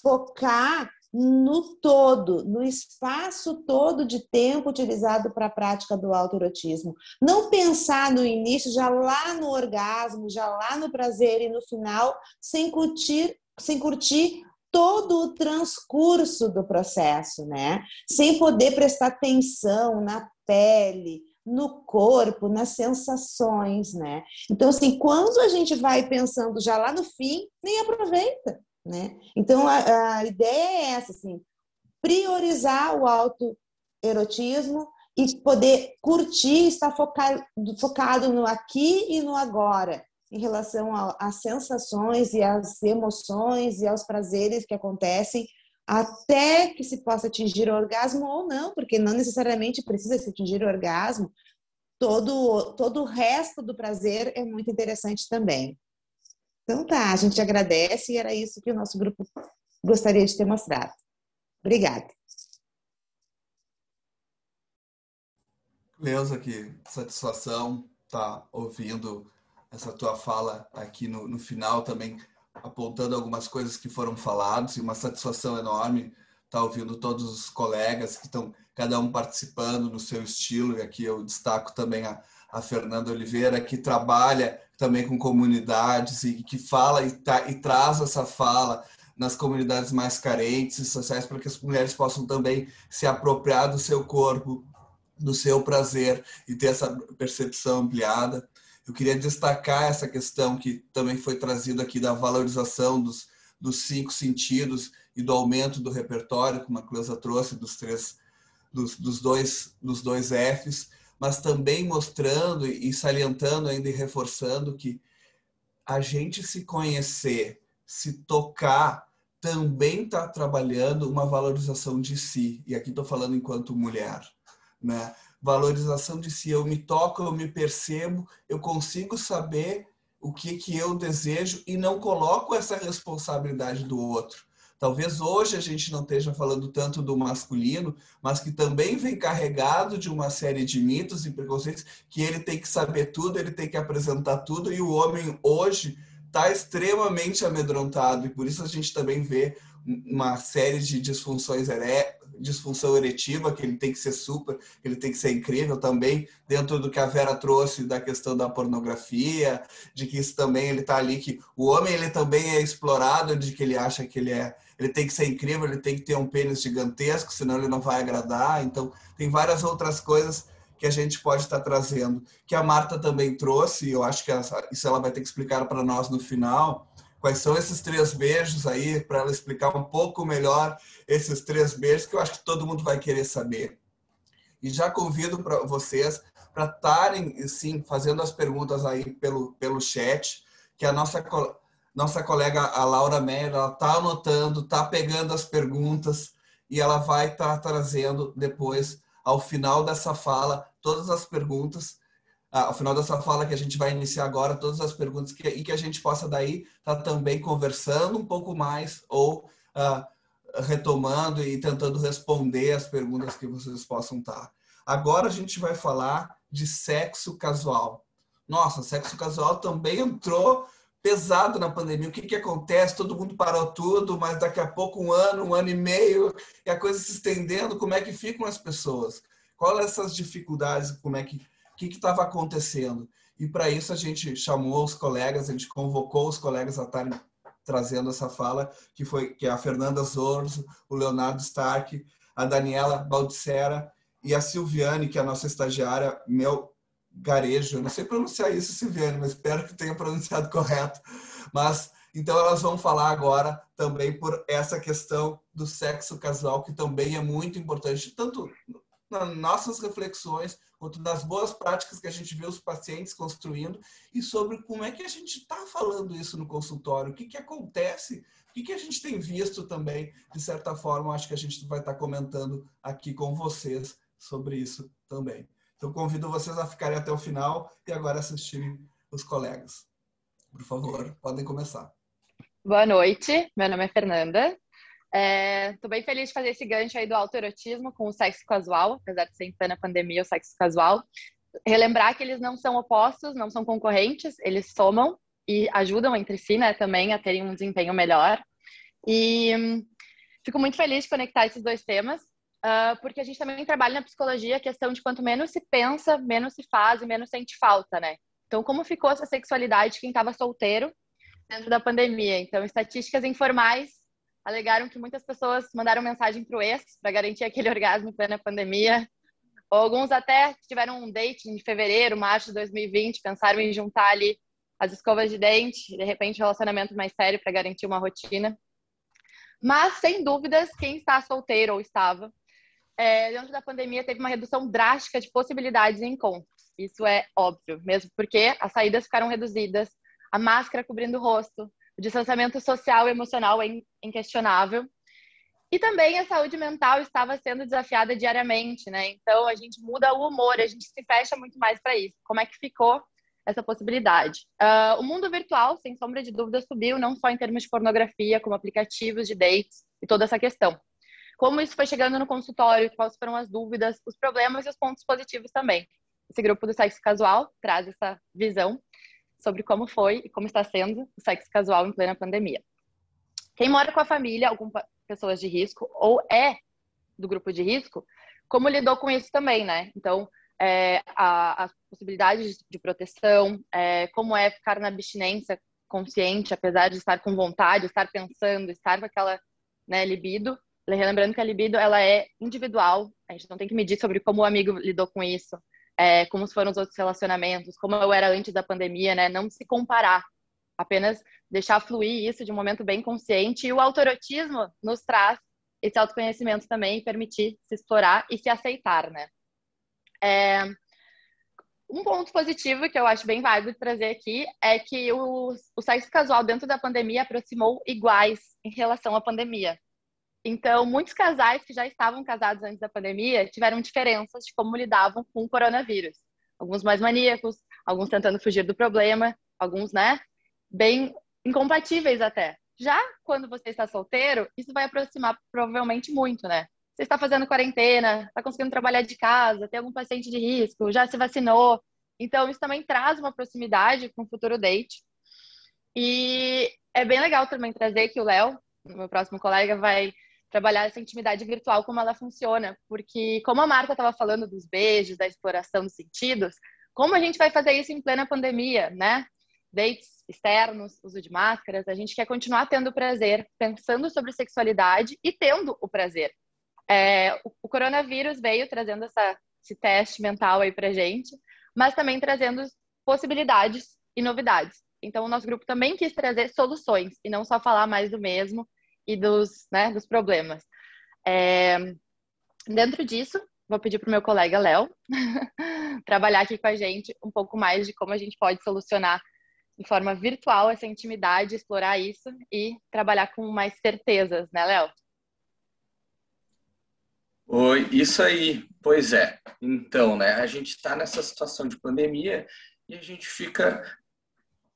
focar no todo, no espaço todo de tempo utilizado para a prática do autoerotismo. Não pensar no início, já lá no orgasmo, já lá no prazer e no final, sem curtir todo o transcurso do processo, né? Sem poder prestar atenção na pele, no corpo, nas sensações, né? Então, assim, quando a gente vai pensando já lá no fim, nem aproveita, né? Então, a ideia é essa, assim, priorizar o autoerotismo e poder curtir, estar focado no aqui e no agora, em relação às sensações e às emoções e aos prazeres que acontecem até que se possa atingir o orgasmo ou não, porque não necessariamente precisa se atingir o orgasmo. Todo o resto do prazer é muito interessante também. Então tá, a gente agradece e era isso que o nosso grupo gostaria de ter mostrado. Obrigada. Cleusa, que satisfação estar ouvindo essa tua fala aqui no final também, apontando algumas coisas que foram faladas, e uma satisfação enorme estar ouvindo todos os colegas que estão, cada um participando no seu estilo, e aqui eu destaco também a Fernanda Oliveira, que trabalha também com comunidades e que fala e traz essa fala nas comunidades mais carentes e sociais, para que as mulheres possam também se apropriar do seu corpo, do seu prazer e ter essa percepção ampliada. Eu queria destacar essa questão que também foi trazida aqui da valorização dos 5 sentidos e do aumento do repertório, como a Cleusa trouxe, dos dois Fs, mas também mostrando e salientando ainda e reforçando que a gente se conhecer, se tocar, também está trabalhando uma valorização de si. E aqui estou falando enquanto mulher, né? Valorização de si. Eu me toco, eu me percebo, eu consigo saber o que eu desejo e não coloco essa responsabilidade do outro. Talvez hoje a gente não esteja falando tanto do masculino, mas que também vem carregado de uma série de mitos e preconceitos, que ele tem que saber tudo, ele tem que apresentar tudo, e o homem hoje está extremamente amedrontado, e por isso a gente também vê uma série de disfunções disfunção eretiva, que ele tem que ser super, que ele tem que ser incrível também, dentro do que a Vera trouxe da questão da pornografia, de que isso também ele está ali, que o homem ele também é explorado, de que ele acha que ele tem que ser incrível, ele tem que ter um pênis gigantesco, senão ele não vai agradar. Então, tem várias outras coisas que a gente pode estar trazendo, que a Marta também trouxe, e eu acho que isso ela vai ter que explicar para nós no final, quais são esses 3 beijos aí, para ela explicar um pouco melhor esses 3 beijos, que eu acho que todo mundo vai querer saber. E já convido para vocês para estarem, sim, fazendo as perguntas aí pelo chat, que a nossa colega, a Laura Meyer, ela está anotando, está pegando as perguntas, e ela vai estar trazendo depois, ao final dessa fala, todas as perguntas, ao final dessa fala que a gente vai iniciar agora, todas as perguntas, e que a gente possa daí estar também conversando um pouco mais, ou retomando e tentando responder as perguntas que vocês possam estar. Agora a gente vai falar de sexo casual. Nossa, sexo casual também entrou pesado na pandemia. O que acontece? Todo mundo parou tudo, mas daqui a pouco, um ano e meio, e a coisa se estendendo, como é que ficam as pessoas? Quais essas dificuldades, o que estava acontecendo? E para isso a gente chamou os colegas, a gente convocou os colegas a estarem trazendo essa fala, que é a Fernanda Zorzo, o Leonardo Stark, a Daniela Baldissera e a Silviane, que é a nossa estagiária, meu garejo. Eu não sei pronunciar isso, Silviane, mas espero que tenha pronunciado correto. Mas, então, elas vão falar agora também por essa questão do sexo casual, que também é muito importante, tanto nas nossas reflexões, quanto nas boas práticas que a gente vê os pacientes construindo, e sobre como é que a gente está falando isso no consultório, o que acontece, o que a gente tem visto também, de certa forma, acho que a gente vai estar comentando aqui com vocês sobre isso também. Então, convido vocês a ficarem até o final e agora assistirem os colegas. Por favor, podem começar. Boa noite, meu nome é Fernanda. Estou bem feliz de fazer esse gancho aí do autoerotismo com o sexo casual, apesar de ser em plena pandemia o sexo casual. Relembrar que eles não são opostos, não são concorrentes, eles somam e ajudam entre si, né, também a terem um desempenho melhor. E fico muito feliz de conectar esses 2 temas, porque a gente também trabalha na psicologia a questão de quanto menos se pensa, menos se faz e menos sente falta, né? Então, como ficou essa sexualidade de quem estava solteiro dentro da pandemia? Então, estatísticas informais alegaram que muitas pessoas mandaram mensagem para o ex para garantir aquele orgasmo em plena pandemia. Ou alguns até tiveram um date em fevereiro, março de 2020, pensaram em juntar ali as escovas de dente, de repente um relacionamento mais sério para garantir uma rotina. Mas, sem dúvidas, quem está solteiro ou estava, dentro da pandemia teve uma redução drástica de possibilidades de encontros. Isso é óbvio, mesmo porque as saídas ficaram reduzidas, a máscara cobrindo o rosto, o distanciamento social e emocional é inquestionável. E também a saúde mental estava sendo desafiada diariamente, né? Então, a gente muda o humor, a gente se fecha muito mais para isso. Como é que ficou essa possibilidade? O mundo virtual, sem sombra de dúvida, subiu, não só em termos de pornografia, como aplicativos de dates e toda essa questão. Como isso foi chegando no consultório, quais foram as dúvidas, os problemas e os pontos positivos também. Esse grupo do sexo casual traz essa visão sobre como foi e como está sendo o sexo casual em plena pandemia. Quem mora com a família, pessoas de risco ou é do grupo de risco, como lidou com isso também, né? Então, as possibilidades de proteção, como é ficar na abstinência consciente, apesar de estar com vontade, estar pensando, estar com aquela, né, libido. Lembrando que a libido, ela é individual, a gente não tem que medir sobre como o amigo lidou com isso, como foram os outros relacionamentos, como eu era antes da pandemia, né? Não se comparar, apenas deixar fluir isso de um momento bem consciente. E o autoerotismo nos traz esse autoconhecimento também e permitir se explorar e se aceitar, né? Um ponto positivo que eu acho bem válido trazer aqui é que o sexo casual dentro da pandemia aproximou iguais em relação à pandemia. Então, muitos casais que já estavam casados antes da pandemia tiveram diferenças de como lidavam com o coronavírus. Alguns mais maníacos, alguns tentando fugir do problema, alguns, né, bem incompatíveis até. Já quando você está solteiro, isso vai aproximar provavelmente muito, né? Você está fazendo quarentena, está conseguindo trabalhar de casa, tem algum paciente de risco, já se vacinou. Então, isso também traz uma proximidade com o futuro date. E é bem legal também trazer que o Léo, meu próximo colega, vai trabalhar essa intimidade virtual, como ela funciona. Porque, como a Marta estava falando dos beijos, da exploração dos sentidos, como a gente vai fazer isso em plena pandemia, né? Dates externos, uso de máscaras, a gente quer continuar tendo prazer, pensando sobre sexualidade e tendo o prazer. O coronavírus veio trazendo esse teste mental aí pra gente, mas também trazendo possibilidades e novidades. Então, o nosso grupo também quis trazer soluções e não só falar mais do mesmo e dos problemas. Dentro disso, vou pedir para o meu colega Léo trabalhar aqui com a gente um pouco mais de como a gente pode solucionar de forma virtual essa intimidade, explorar isso e trabalhar com mais certezas, né, Léo? Oi, isso aí. Pois é. Então, né, a gente está nessa situação de pandemia e a gente fica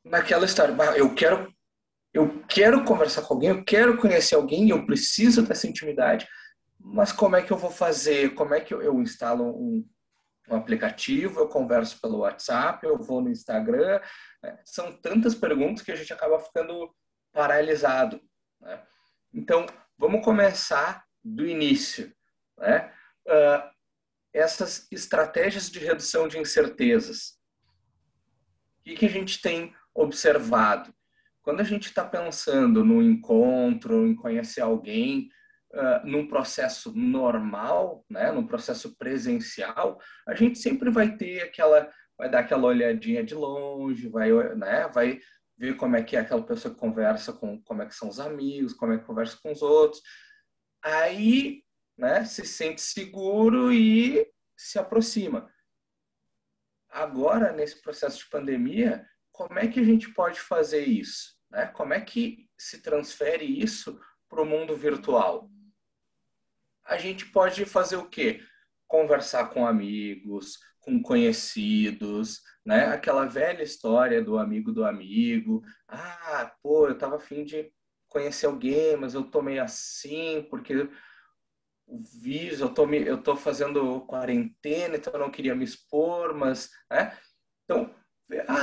naquela história. Eu quero conversar com alguém, eu quero conhecer alguém, eu preciso dessa intimidade, mas como é que eu vou fazer? Como é que eu instalo um aplicativo, eu converso pelo WhatsApp, eu vou no Instagram, né? São tantas perguntas que a gente acaba ficando paralisado, né? Então, vamos começar do início, né? Essas estratégias de redução de incertezas. O que a gente tem observado? Quando a gente está pensando no encontro, em conhecer alguém, num processo normal, né, num processo presencial, a gente sempre vai dar aquela olhadinha de longe, vai ver como é que é aquela pessoa que conversa como é que são os amigos, como é que conversa com os outros. Aí, né, se sente seguro e se aproxima. Agora, nesse processo de pandemia, como é que a gente pode fazer isso, né? Como é que se transfere isso para o mundo virtual? A gente pode fazer o quê? Conversar com amigos, com conhecidos, né? Aquela velha história do amigo do amigo. Ah, pô, eu tava a fim de conhecer alguém, mas eu tô meio assim, porque o vírus, eu tô fazendo quarentena, então eu não queria me expor, mas, né? Então,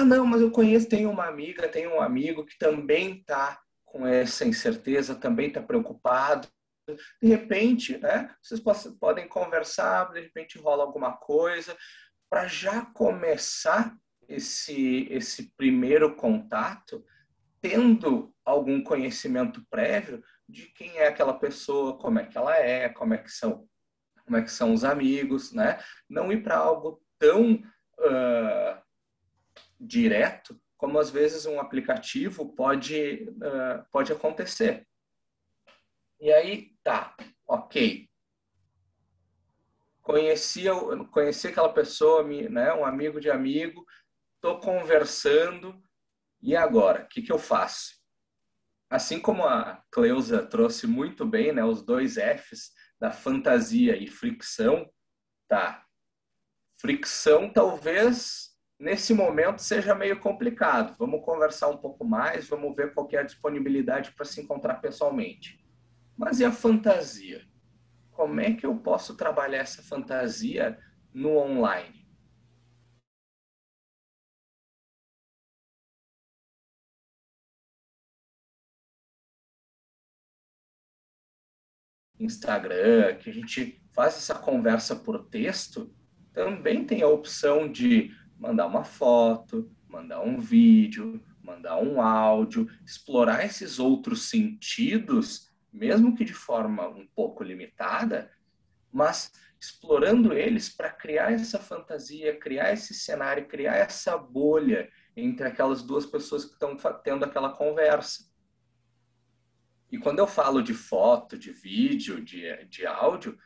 não, mas eu conheço, tenho uma amiga, tenho um amigo que também está com essa incerteza, também está preocupado. De repente, né, vocês podem conversar, de repente rola alguma coisa, para já começar esse primeiro contato, tendo algum conhecimento prévio de quem é aquela pessoa, como é que ela é, como é que são os amigos, né? Não ir para algo tão direto como às vezes um aplicativo pode acontecer. E aí, tá, ok. Conheci aquela pessoa, né, um amigo de amigo, estou conversando, e agora? O que eu faço? Assim como a Cleusa trouxe muito bem, né, os 2 Fs da fantasia e fricção, tá. Fricção talvez nesse momento seja meio complicado. Vamos conversar um pouco mais, vamos ver qual que é a disponibilidade para se encontrar pessoalmente. Mas e a fantasia? Como é que eu posso trabalhar essa fantasia no online? Instagram, que a gente faz essa conversa por texto, também tem a opção de mandar uma foto, mandar um vídeo, mandar um áudio, explorar esses outros sentidos, mesmo que de forma um pouco limitada, mas explorando eles para criar essa fantasia, criar esse cenário, criar essa bolha entre aquelas duas pessoas que estão tendo aquela conversa. E quando eu falo de foto, de vídeo, de áudio,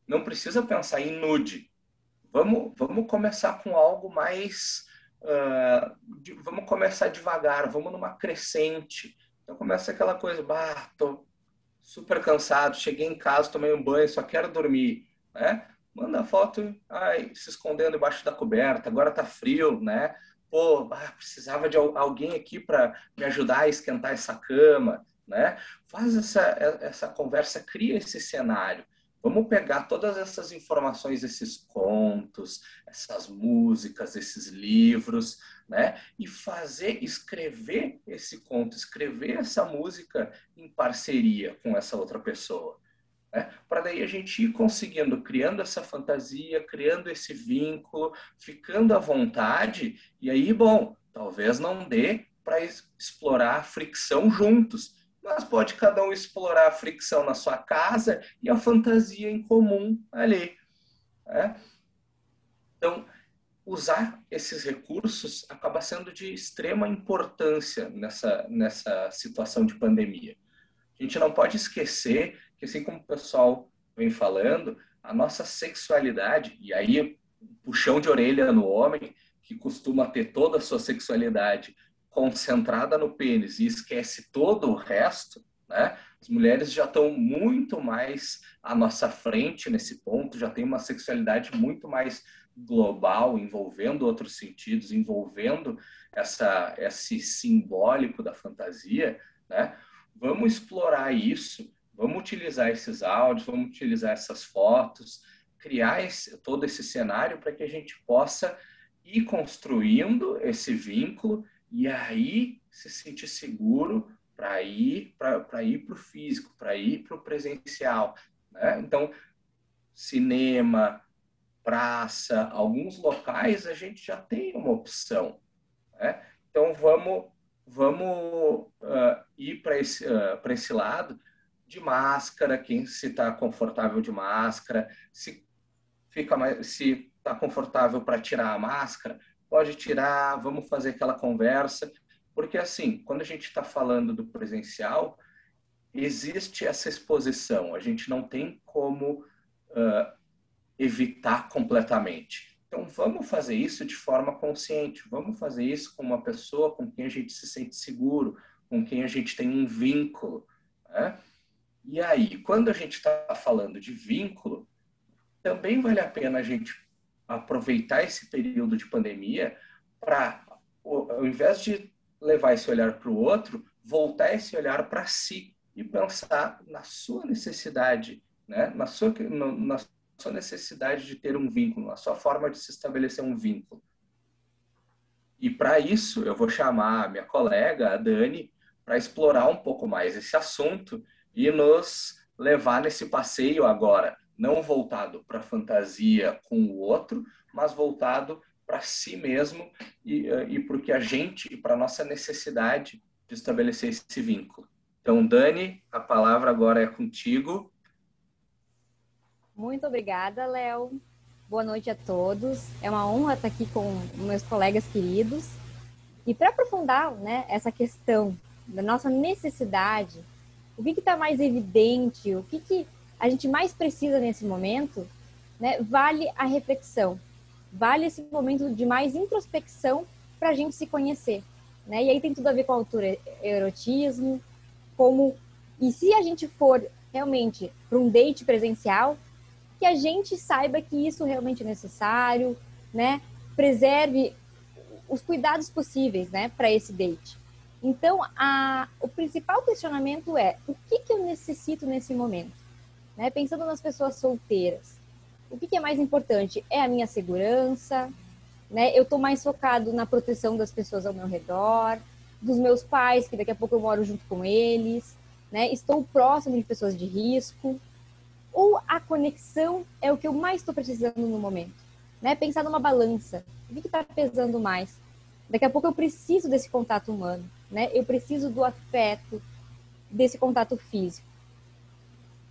não precisa pensar em nude. Vamos começar com algo mais... vamos começar devagar, vamos numa crescente. Então começa aquela coisa, tô super cansado, cheguei em casa, tomei um banho, só quero dormir, né? Manda foto, se escondendo debaixo da coberta, agora tá frio, né? Precisava de alguém aqui para me ajudar a esquentar essa cama, né? Faz essa conversa, cria esse cenário. Vamos pegar todas essas informações, esses contos, essas músicas, esses livros, né? E escrever esse conto, escrever essa música em parceria com essa outra pessoa, né? Para daí a gente ir conseguindo, criando essa fantasia, criando esse vínculo, ficando à vontade. E aí, talvez não dê para explorar a fricção juntos, mas pode cada um explorar a fricção na sua casa e a fantasia em comum ali, né? Então, usar esses recursos acaba sendo de extrema importância nessa situação de pandemia. A gente não pode esquecer que, assim como o pessoal vem falando, a nossa sexualidade, e aí puxão de orelha no homem, que costuma ter toda a sua sexualidade concentrada no pênis e esquece todo o resto, né? As mulheres já estão muito mais à nossa frente nesse ponto, já tem uma sexualidade muito mais global, envolvendo outros sentidos, envolvendo esse simbólico da fantasia, né? Vamos explorar isso, vamos utilizar esses áudios, vamos utilizar essas fotos, criar todo esse cenário para que a gente possa ir construindo esse vínculo e aí se sentir seguro para ir para o físico, para ir para o presencial, né? Então, cinema, praça, alguns locais a gente já tem uma opção, né? Então, vamos ir para esse lado de máscara, quem se está confortável de máscara, se está confortável para tirar a máscara, pode tirar, vamos fazer aquela conversa, porque assim, quando a gente está falando do presencial, existe essa exposição, a gente não tem como evitar completamente. Então, vamos fazer isso de forma consciente, vamos fazer isso com uma pessoa com quem a gente se sente seguro, com quem a gente tem um vínculo, né? E aí, quando a gente está falando de vínculo, também vale a pena a gente aproveitar esse período de pandemia para, ao invés de levar esse olhar para o outro, voltar esse olhar para si e pensar na sua necessidade, né? na sua necessidade de ter um vínculo, na sua forma de se estabelecer um vínculo. E para isso, eu vou chamar a minha colega, a Dani, para explorar um pouco mais esse assunto e nos levar nesse passeio agora, não voltado para a fantasia com o outro, mas voltado para si mesmo e porque a gente, para a nossa necessidade de estabelecer esse vínculo. Então, Dani, a palavra agora é contigo. Muito obrigada, Léo. Boa noite a todos. É uma honra estar aqui com meus colegas queridos. E para aprofundar, né, essa questão da nossa necessidade, o que está mais evidente, o que a gente mais precisa nesse momento, né, vale a reflexão, vale esse momento de mais introspecção para a gente se conhecer, né? E aí tem tudo a ver com autoerotismo, e se a gente for realmente para um date presencial, que a gente saiba que isso realmente é necessário, né? Preserve os cuidados possíveis, né, para esse date. Então, o principal questionamento é: o que eu necessito nesse momento? Né? Pensando nas pessoas solteiras, o que é mais importante? É a minha segurança, né? Eu estou mais focado na proteção das pessoas ao meu redor, dos meus pais, que daqui a pouco eu moro junto com eles, né? Estou próximo de pessoas de risco. Ou a conexão é o que eu mais estou precisando no momento, né? Pensar numa balança, o que está pesando mais? Daqui a pouco eu preciso desse contato humano, né? Eu preciso do afeto, desse contato físico.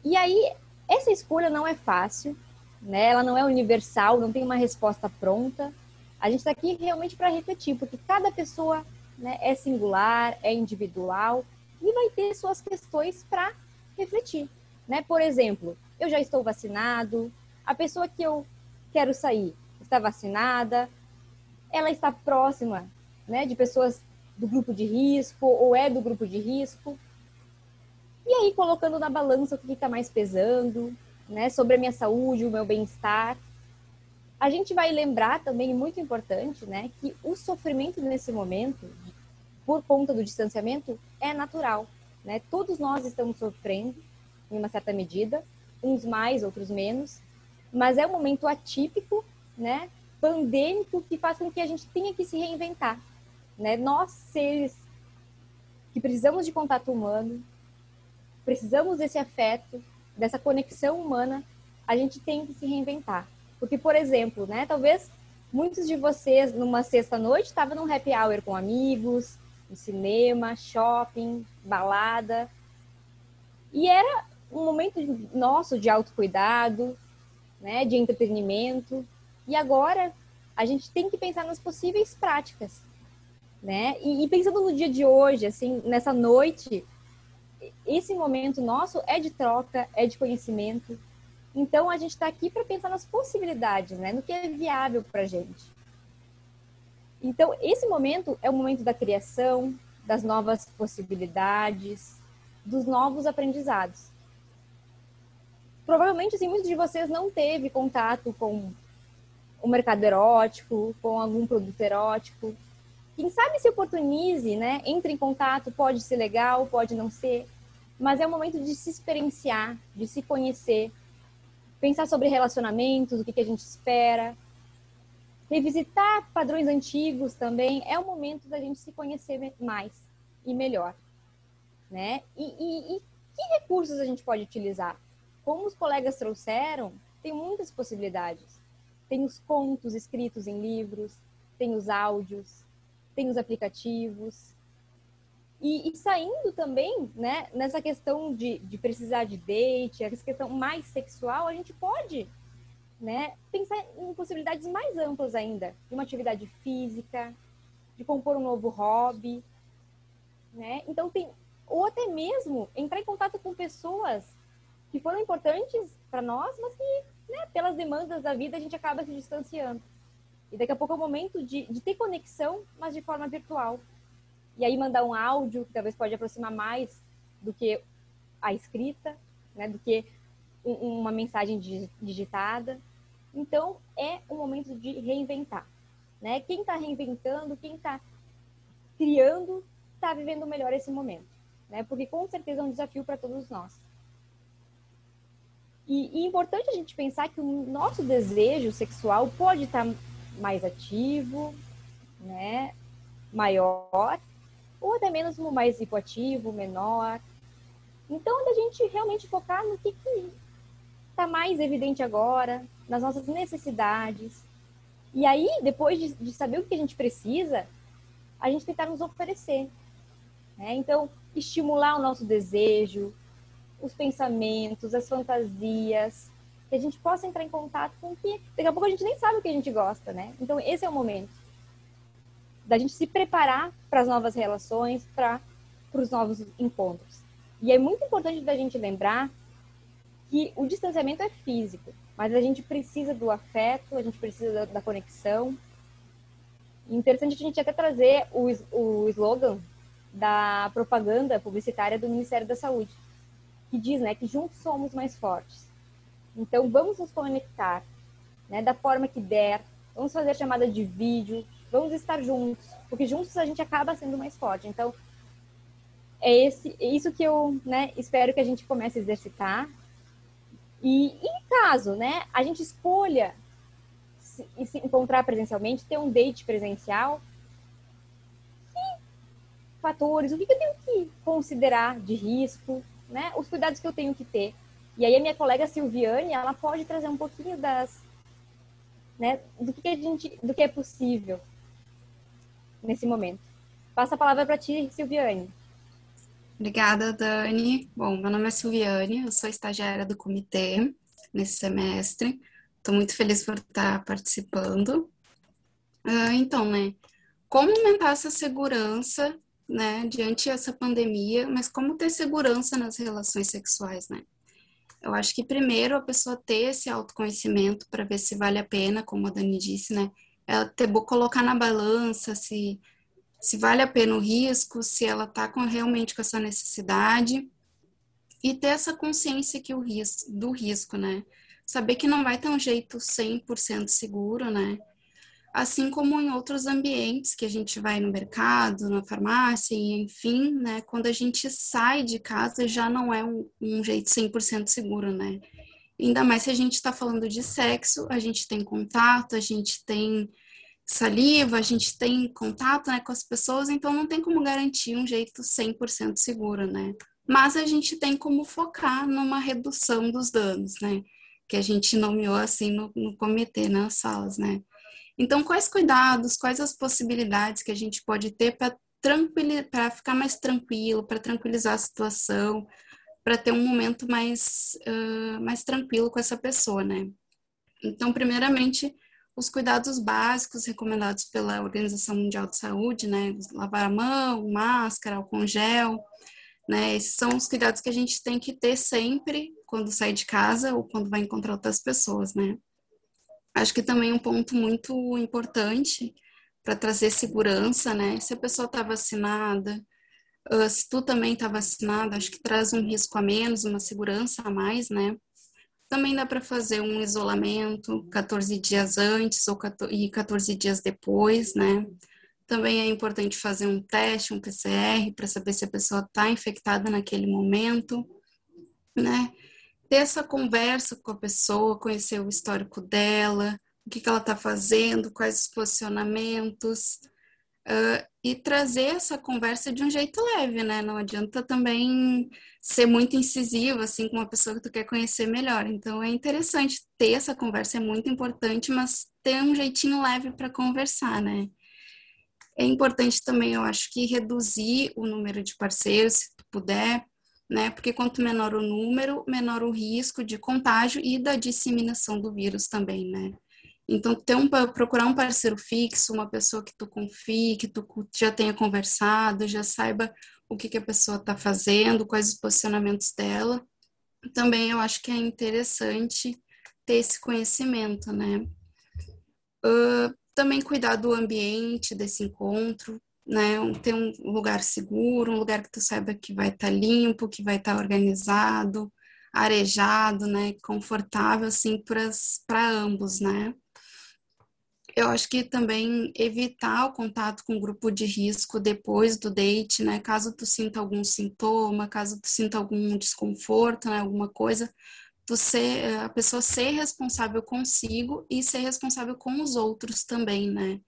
E aí, essa escolha não é fácil, né? Ela não é universal, não tem uma resposta pronta. A gente está aqui realmente para refletir, porque cada pessoa, né, é singular, é individual e vai ter suas questões para refletir, né? Por exemplo, eu já estou vacinado, a pessoa que eu quero sair está vacinada, ela está próxima, né, de pessoas do grupo de risco ou é do grupo de risco. E aí, colocando na balança o que está mais pesando, né, sobre a minha saúde, o meu bem-estar. A gente vai lembrar também, muito importante, né, que o sofrimento nesse momento, por conta do distanciamento, é natural, né? Todos nós estamos sofrendo, em uma certa medida, uns mais, outros menos, mas é um momento atípico, né, pandêmico, que faz com que a gente tenha que se reinventar, né? Nós, seres que precisamos de contato humano, precisamos desse afeto, dessa conexão humana, a gente tem que se reinventar. Porque, por exemplo, né, talvez muitos de vocês, numa sexta-noite, estavam num happy hour com amigos, no cinema, shopping, balada. E era um momento nosso de autocuidado, né, de entretenimento. E agora a gente tem que pensar nas possíveis práticas, né? E pensando no dia de hoje, assim, nessa noite, esse momento nosso é de troca, é de conhecimento. Então, a gente está aqui para pensar nas possibilidades, né? No que é viável para a gente. Então, esse momento é o momento da criação, das novas possibilidades, dos novos aprendizados. Provavelmente, assim, muitos de vocês não teve contato com o mercado erótico, com algum produto erótico. Quem sabe se oportunize, né? Entre em contato, pode ser legal, pode não ser. Mas é o momento de se experienciar, de se conhecer, pensar sobre relacionamentos, o que a gente espera, revisitar padrões antigos também. É o momento da gente se conhecer mais e melhor, né? E que recursos a gente pode utilizar? Como os colegas trouxeram, tem muitas possibilidades. Tem os contos escritos em livros, tem os áudios, tem os aplicativos. E saindo também, né, nessa questão de precisar de date, essa questão mais sexual, a gente pode, né, pensar em possibilidades mais amplas ainda, de uma atividade física, de compor um novo hobby, né? Então ou até mesmo entrar em contato com pessoas que foram importantes para nós, mas que, né, pelas demandas da vida a gente acaba se distanciando. E daqui a pouco é o momento de ter conexão, mas de forma virtual. E aí mandar um áudio, que talvez pode aproximar mais do que a escrita, né, do que uma mensagem digitada. Então, é um momento de reinventar, né? Quem está reinventando, quem está criando, está vivendo melhor esse momento, né? Porque com certeza é um desafio para todos nós. E é importante a gente pensar que o nosso desejo sexual pode estar mais ativo, né? Maior, ou até mesmo mais hipoativo, menor. Então, a gente realmente focar no que está mais evidente agora, nas nossas necessidades. E aí, depois de saber o que a gente precisa, a gente tentar nos oferecer, né? Então, estimular o nosso desejo, os pensamentos, as fantasias, que a gente possa entrar em contato com o que... Daqui a pouco a gente nem sabe o que a gente gosta, né? Então, esse é o momento da gente se preparar para as novas relações, para os novos encontros. E é muito importante da gente lembrar que o distanciamento é físico, mas a gente precisa do afeto, a gente precisa da conexão. E interessante a gente até trazer o slogan da propaganda publicitária do Ministério da Saúde, que diz, né, que juntos somos mais fortes. Então, vamos nos conectar, né, da forma que der, vamos fazer chamada de vídeo, vamos estar juntos, porque juntos a gente acaba sendo mais forte. Então, é isso que eu, né, espero que a gente comece a exercitar. E em caso, né, a gente escolha se encontrar presencialmente, ter um date presencial, que fatores, o que eu tenho que considerar de risco, né, os cuidados que eu tenho que ter. E aí a minha colega Silviane, ela pode trazer um pouquinho do que é possível nesse momento. Passo a palavra para ti, Silviane. Obrigada, Dani. Bom, meu nome é Silviane, eu sou estagiária do comitê nesse semestre. Estou muito feliz por estar participando. Então, né, como aumentar essa segurança, né, diante dessa pandemia, mas como ter segurança nas relações sexuais, né? Eu acho que primeiro a pessoa ter esse autoconhecimento para ver se vale a pena, como a Dani disse, né? Ela colocar na balança se vale a pena o risco, se ela está realmente com essa necessidade e ter essa consciência do risco, né? Saber que não vai ter um jeito 100% seguro, né? Assim como em outros ambientes que a gente vai no mercado, na farmácia, enfim, né? Quando a gente sai de casa já não é um jeito 100% seguro, né? Ainda mais se a gente está falando de sexo, a gente tem contato, a gente tem saliva, a gente tem contato, né, com as pessoas, então não tem como garantir um jeito 100% seguro, né? Mas a gente tem como focar numa redução dos danos, né? Que a gente nomeou assim no comitê, nas salas, né? Então, quais cuidados, quais as possibilidades que a gente pode ter para ficar mais tranquilo, para tranquilizar a situação, para ter um momento mais tranquilo com essa pessoa, né? Então, primeiramente, os cuidados básicos recomendados pela Organização Mundial de Saúde, né? Lavar a mão, máscara, álcool gel, né? Esses são os cuidados que a gente tem que ter sempre quando sai de casa ou quando vai encontrar outras pessoas, né? Acho que também um ponto muito importante para trazer segurança, né? Se a pessoa está vacinada, se tu também está vacinada, acho que traz um risco a menos, uma segurança a mais, né? Também dá para fazer um isolamento 14 dias antes e 14 dias depois, né? Também é importante fazer um teste, um PCR, para saber se a pessoa está infectada naquele momento, né? Ter essa conversa com a pessoa, conhecer o histórico dela, o que ela está fazendo, quais os posicionamentos, e trazer essa conversa de um jeito leve, né? Não adianta também ser muito incisivo, assim, com uma pessoa que tu quer conhecer melhor. Então, é interessante ter essa conversa, é muito importante, mas ter um jeitinho leve para conversar, né? É importante também, eu acho, que reduzir o número de parceiros, se tu puder, né? Porque quanto menor o número, menor o risco de contágio e da disseminação do vírus também, né? Então, procurar um parceiro fixo, uma pessoa que tu confie, que tu já tenha conversado, já saiba o que a pessoa está fazendo, quais os posicionamentos dela. Também eu acho que é interessante ter esse conhecimento, né? Também cuidar do ambiente desse encontro, né? Ter um lugar seguro, um lugar que tu saiba que vai estar limpo, que vai estar organizado, arejado, né? Confortável, assim, para ambos, né? Eu acho que também evitar o contato com o grupo de risco depois do date, né? Caso tu sinta algum sintoma, caso tu sinta algum desconforto, né? Alguma coisa, a pessoa ser responsável consigo e ser responsável com os outros também, né?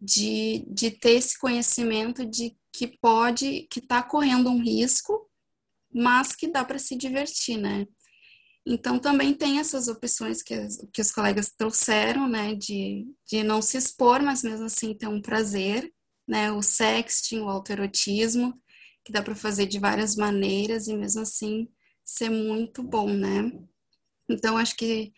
De ter esse conhecimento de que tá correndo um risco, mas que dá para se divertir, né? Então, também tem essas opções que os colegas trouxeram, né, de não se expor, mas mesmo assim ter um prazer, né, o sexting, o autoerotismo, que dá para fazer de várias maneiras e mesmo assim ser muito bom, né? Então, acho que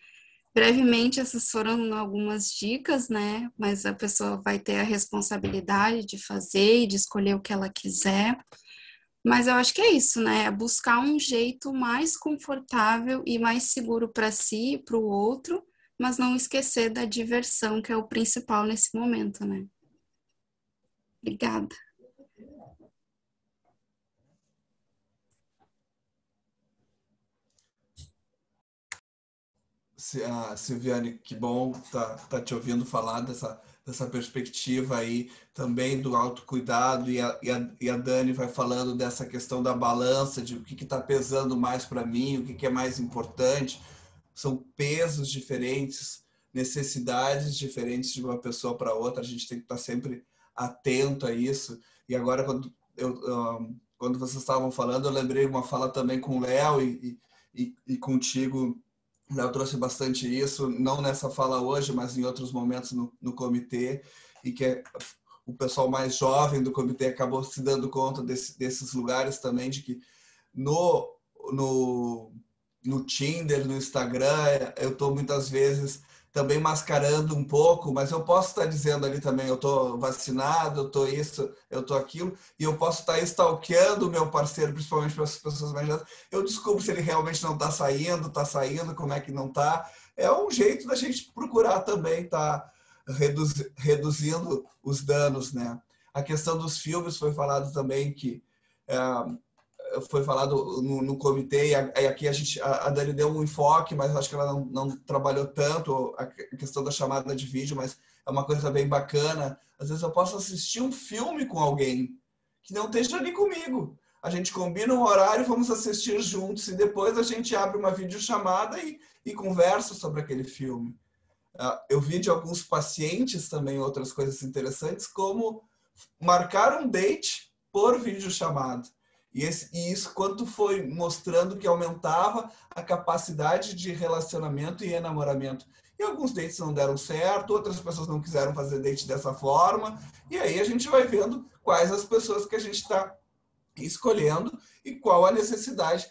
brevemente essas foram algumas dicas, né, mas a pessoa vai ter a responsabilidade de fazer e de escolher o que ela quiser. Mas eu acho que é isso, né? É buscar um jeito mais confortável e mais seguro para si e para o outro, mas não esquecer da diversão, que é o principal nesse momento, né? Obrigada. Silviane, que bom tá te ouvindo falar dessa perspectiva aí também do autocuidado e a Dani vai falando dessa questão da balança, de o que está pesando mais para mim, o que é mais importante. São pesos diferentes, necessidades diferentes de uma pessoa para outra, a gente tem que estar sempre atento a isso. E agora, quando vocês estavam falando, eu lembrei uma fala também com o Léo e e contigo, eu trouxe bastante isso, não nessa fala hoje, mas em outros momentos no comitê, e que o pessoal mais jovem do comitê acabou se dando conta desses lugares também, de que no Tinder, no Instagram, eu estou muitas vezes também mascarando um pouco, mas eu posso estar dizendo ali também, eu estou vacinado, eu estou isso, eu estou aquilo, e eu posso estar stalkeando o meu parceiro, principalmente para as pessoas mais jovens. Eu descubro se ele realmente não está saindo, como é que não está. É um jeito da gente procurar também estar reduzindo os danos, né? A questão dos filmes foi falado também que foi falado no comitê, e aqui a Dani deu um enfoque, mas acho que ela não trabalhou tanto a questão da chamada de vídeo, mas é uma coisa bem bacana. Às vezes eu posso assistir um filme com alguém que não esteja ali comigo. A gente combina um horário, vamos assistir juntos, e depois a gente abre uma videochamada e conversa sobre aquele filme. Eu vi de alguns pacientes também outras coisas interessantes, como marcar um date por videochamada. E isso quanto foi mostrando que aumentava a capacidade de relacionamento e enamoramento. E alguns dates não deram certo, outras pessoas não quiseram fazer date dessa forma. E aí a gente vai vendo quais as pessoas que a gente está escolhendo e qual a necessidade,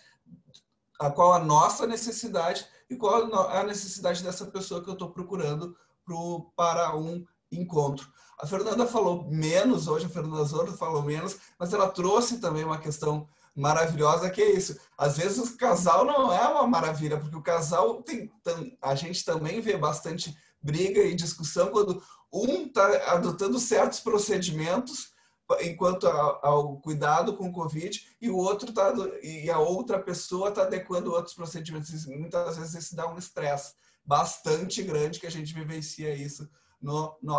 qual a nossa necessidade e qual a necessidade dessa pessoa que eu estou procurando para um encontro. A Fernanda falou menos hoje, a Fernanda Zorro falou menos, mas ela trouxe também uma questão maravilhosa, que é isso. Às vezes o casal não é uma maravilha, porque o casal a gente também vê bastante briga e discussão quando um está adotando certos procedimentos enquanto ao cuidado com o Covid, e o outro e a outra pessoa está adequando outros procedimentos. E muitas vezes isso dá um estresse bastante grande, que a gente vivencia isso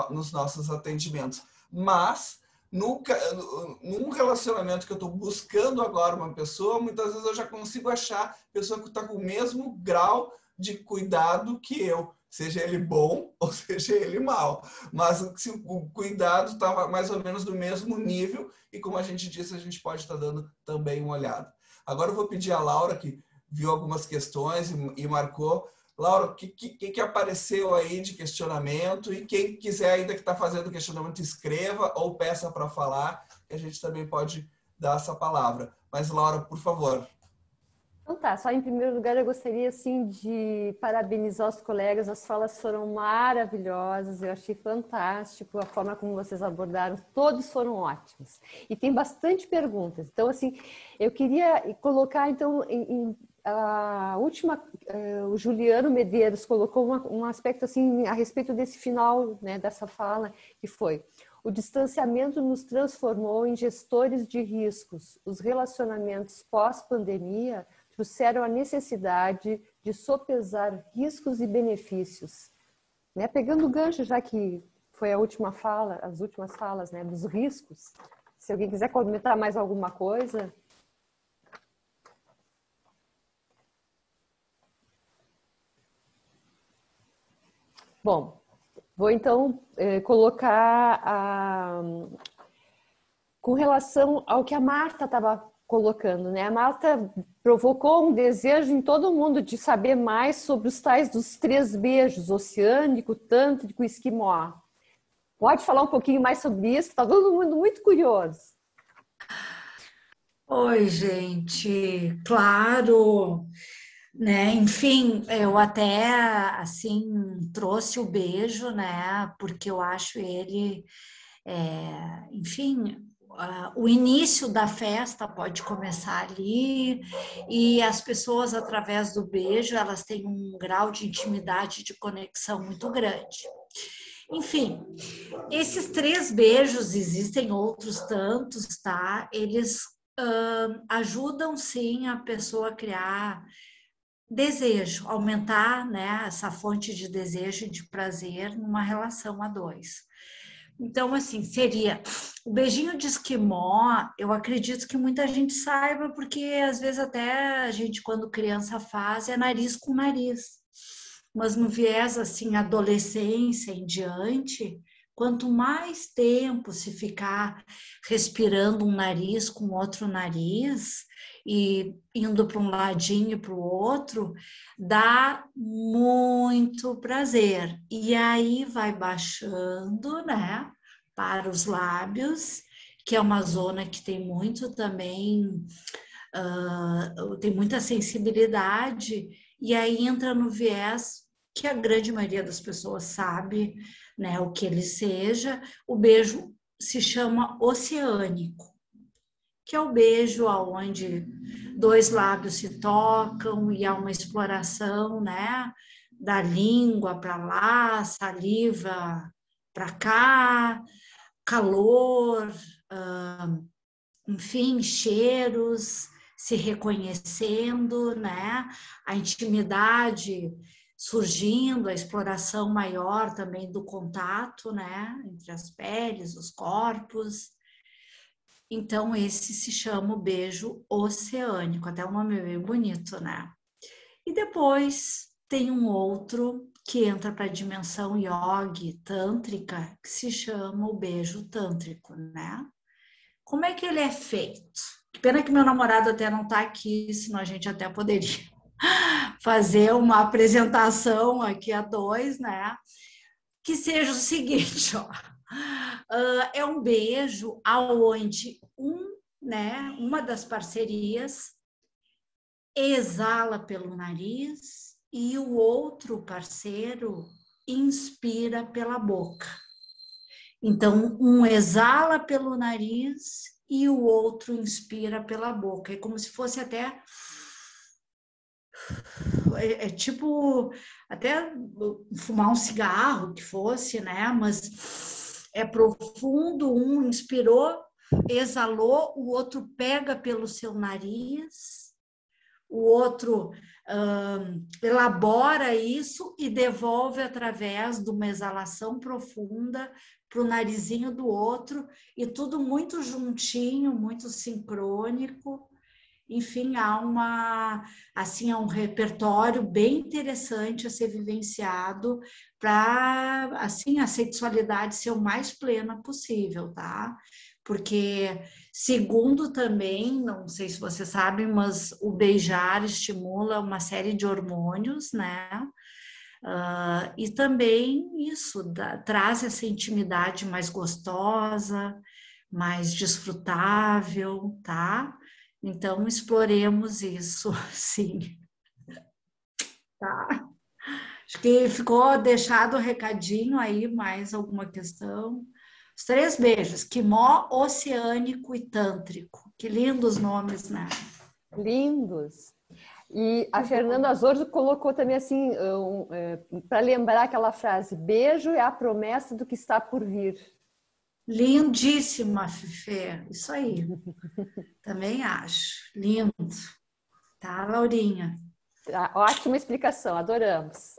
nos nossos atendimentos. Mas, num relacionamento que eu estou buscando agora uma pessoa, muitas vezes eu já consigo achar pessoa que está com o mesmo grau de cuidado que eu, seja ele bom ou seja ele mal. Mas se o cuidado está mais ou menos do mesmo nível, e como a gente disse, a gente pode estar dando também uma olhada. Agora eu vou pedir a Laura, que viu algumas questões e marcou. Laura, o que apareceu aí de questionamento? E quem quiser ainda que está fazendo questionamento, escreva ou peça para falar, que a gente também pode dar essa palavra. Mas, Laura, por favor. Então tá, só em primeiro lugar eu gostaria assim de parabenizar os colegas, as falas foram maravilhosas, eu achei fantástico a forma como vocês abordaram, todos foram ótimos. E tem bastante perguntas, então assim, eu queria colocar então a última, o Juliano Medeiros colocou um aspecto assim a respeito desse final, né, dessa fala, que foi: o distanciamento nos transformou em gestores de riscos. Os relacionamentos pós-pandemia trouxeram a necessidade de sopesar riscos e benefícios. Né? Pegando o gancho, já que foi a última fala, as últimas falas, né, dos riscos, se alguém quiser comentar mais alguma coisa. Bom, vou então colocar com relação ao que a Marta estava colocando, né? A Marta provocou um desejo em todo mundo de saber mais sobre os tais dos 3 beijos, oceânico, tântrico e esquimó. Pode falar um pouquinho mais sobre isso? Está todo mundo muito curioso. Oi, gente, claro, né? Enfim, eu até assim trouxe o beijo, né? Porque eu acho ele, enfim, o início da festa pode começar ali, e as pessoas, através do beijo, elas têm um grau de intimidade, de conexão muito grande. Enfim, esses 3 beijos, existem outros tantos, tá? Eles ajudam sim a pessoa a criar desejo, aumentar, né, essa fonte de desejo e de prazer numa relação a 2. Então, assim, seria o beijinho de esquimó. Eu acredito que muita gente saiba, porque às vezes até a gente, quando criança, faz, é nariz com nariz. Mas no viés, assim, adolescência em diante, Quanto mais tempo se ficar respirando um nariz com outro nariz e indo para um ladinho e para o outro, dá muito prazer. E aí vai baixando, né, para os lábios, que é uma zona que tem muito também, tem muita sensibilidade, e aí entra no viés que a grande maioria das pessoas sabe, né, o que ele seja. O beijo se chama oceânico, que é o beijo onde dois lábios se tocam e há uma exploração, né, da língua para lá, saliva para cá, calor, enfim, cheiros, se reconhecendo, né, a intimidade surgindo, a exploração maior também do contato, né, entre as peles, os corpos. Então, esse se chama o beijo oceânico, até um nome bem bonito, né? E depois tem um outro que entra para a dimensão yogi, tântrica, que se chama o beijo tântrico, né? Como é que ele é feito? Que pena que meu namorado até não está aqui, senão a gente até poderia fazer uma apresentação aqui a dois, né? Que seja o seguinte, ó. É um beijo aonde uma das parcerias exala pelo nariz e o outro parceiro inspira pela boca. Então, um exala pelo nariz e o outro inspira pela boca. É como se fosse até... É tipo até fumar um cigarro que fosse, né? Mas é profundo, um inspirou, exalou, o outro pega pelo seu nariz, o outro elabora isso e devolve através de uma exalação profunda para o narizinho do outro, e tudo muito juntinho, muito sincrônico. Enfim, há um repertório bem interessante a ser vivenciado para, assim, a sexualidade ser o mais plena possível, tá? Porque, segundo também, não sei se vocês sabem, mas o beijar estimula uma série de hormônios, né? E também isso traz essa intimidade mais gostosa, mais desfrutável, tá? Então, exploremos isso, sim. Tá? Acho que ficou deixado o recadinho aí, mais alguma questão? Os 3 beijos, quimó, oceânico e tântrico. Que lindos nomes, né? Lindos. E a Fernanda Azordo colocou também assim, para lembrar aquela frase, beijo é a promessa do que está por vir. Lindíssima, Fifê. Isso aí. Também acho. Lindo. Tá, Laurinha? Ótima explicação, adoramos.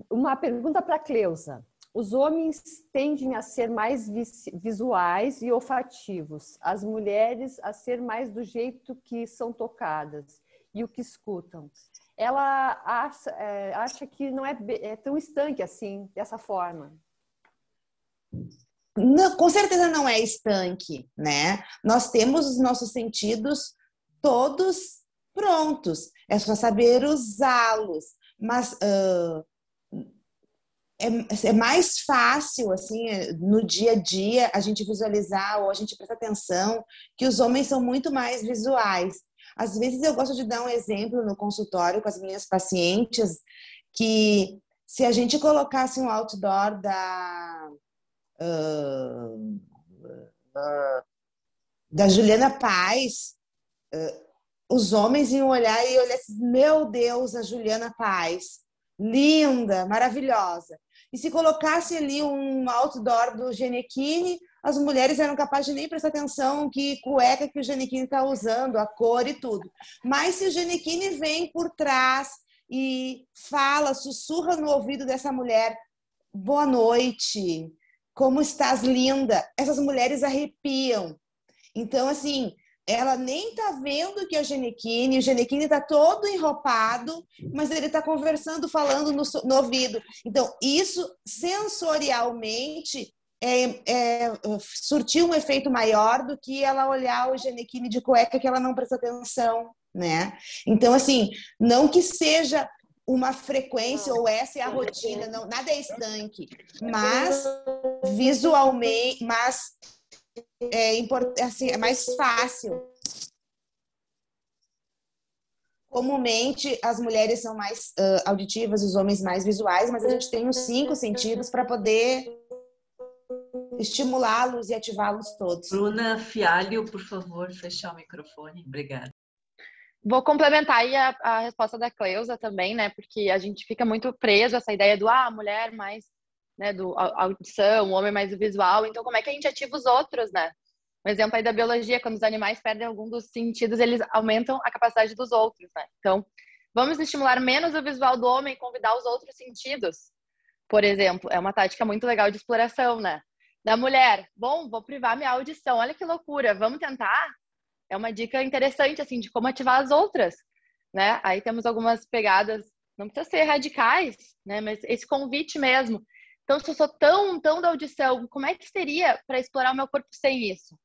Uma pergunta para a Cleusa. Os homens tendem a ser mais visuais e olfativos, as mulheres a ser mais do jeito que são tocadas e o que escutam. Ela acha que não é tão estanque assim, dessa forma. Não, com certeza não é estanque, né? Nós temos os nossos sentidos todos prontos, é só saber usá-los, mas é mais fácil, assim, no dia a dia, a gente visualizar ou a gente prestar atenção que os homens são muito mais visuais. Às vezes eu gosto de dar um exemplo no consultório com as minhas pacientes, que se a gente colocasse um outdoor da Juliana Paz, os homens iam olhar e olhar assim, meu Deus, a Juliana Paz, linda, maravilhosa. E se colocasse ali um outdoor do Gianecchini, as mulheres eram capazes de nem prestar atenção que cueca que o Gianecchini está usando, a cor e tudo. Mas se o Gianecchini vem por trás e fala, sussurra no ouvido dessa mulher, boa noite, como estás linda, essas mulheres arrepiam. Então, assim, ela nem tá vendo que é o Gianecchini tá todo enropado, mas ele tá conversando, falando no ouvido. Então, isso sensorialmente surtiu um efeito maior do que ela olhar o Gianecchini de cueca que ela não presta atenção, né? Então, assim, não que seja uma frequência ou essa é a rotina, não, nada é estanque, mas visualmente, assim, é mais fácil. Comumente, as mulheres são mais auditivas, os homens mais visuais, mas a gente tem os 5 sentidos para poder estimulá-los e ativá-los todos. Bruna Fialho, por favor, fechar o microfone. Obrigada. Vou complementar aí a resposta da Cleusa também, né? Porque a gente fica muito preso a essa ideia do a mulher mais, né, do audição, o homem mais do visual. Então, como é que a gente ativa os outros, né? Um exemplo aí da biologia, quando os animais perdem algum dos sentidos, eles aumentam a capacidade dos outros, né? Então, vamos estimular menos o visual do homem e convidar os outros sentidos. Por exemplo, é uma tática muito legal de exploração, né? Da mulher, bom, vou privar minha audição, olha que loucura, vamos tentar? É uma dica interessante, assim, de como ativar as outras, né? Aí temos algumas pegadas, não precisa ser radicais, né? Mas esse convite mesmo. Então, se eu sou tão da audição, como é que seria para explorar o meu corpo sem isso?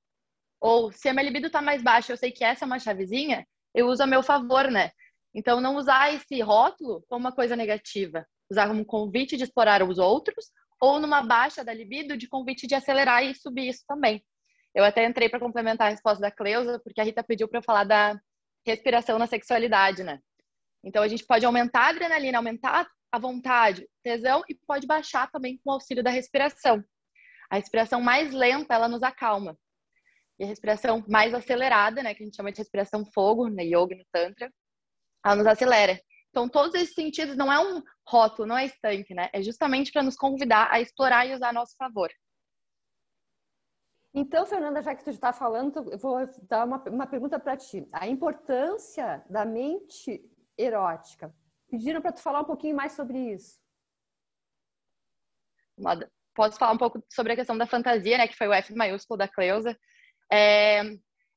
Ou, se a minha libido tá mais baixa, eu sei que essa é uma chavezinha, eu uso a meu favor, né? Então, não usar esse rótulo como uma coisa negativa. Usar como convite de explorar os outros, ou numa baixa da libido, de convite de acelerar e subir isso também. Eu até entrei para complementar a resposta da Cleusa, porque a Rita pediu para eu falar da respiração na sexualidade, né? Então, a gente pode aumentar a adrenalina, aumentar a vontade, tesão, e pode baixar também com o auxílio da respiração. A respiração mais lenta, ela nos acalma. E a respiração mais acelerada, né, que a gente chama de respiração fogo, na yoga e no tantra, ela nos acelera. Então, todos esses sentidos não é um rótulo, não é estanque, né? É justamente para nos convidar a explorar e usar a nosso favor. Então, Fernanda, já que tu está falando, eu vou dar uma pergunta para ti. A importância da mente erótica. Pediram para tu falar um pouquinho mais sobre isso. Posso falar um pouco sobre a questão da fantasia, né? Que foi o F maiúsculo da Cleusa.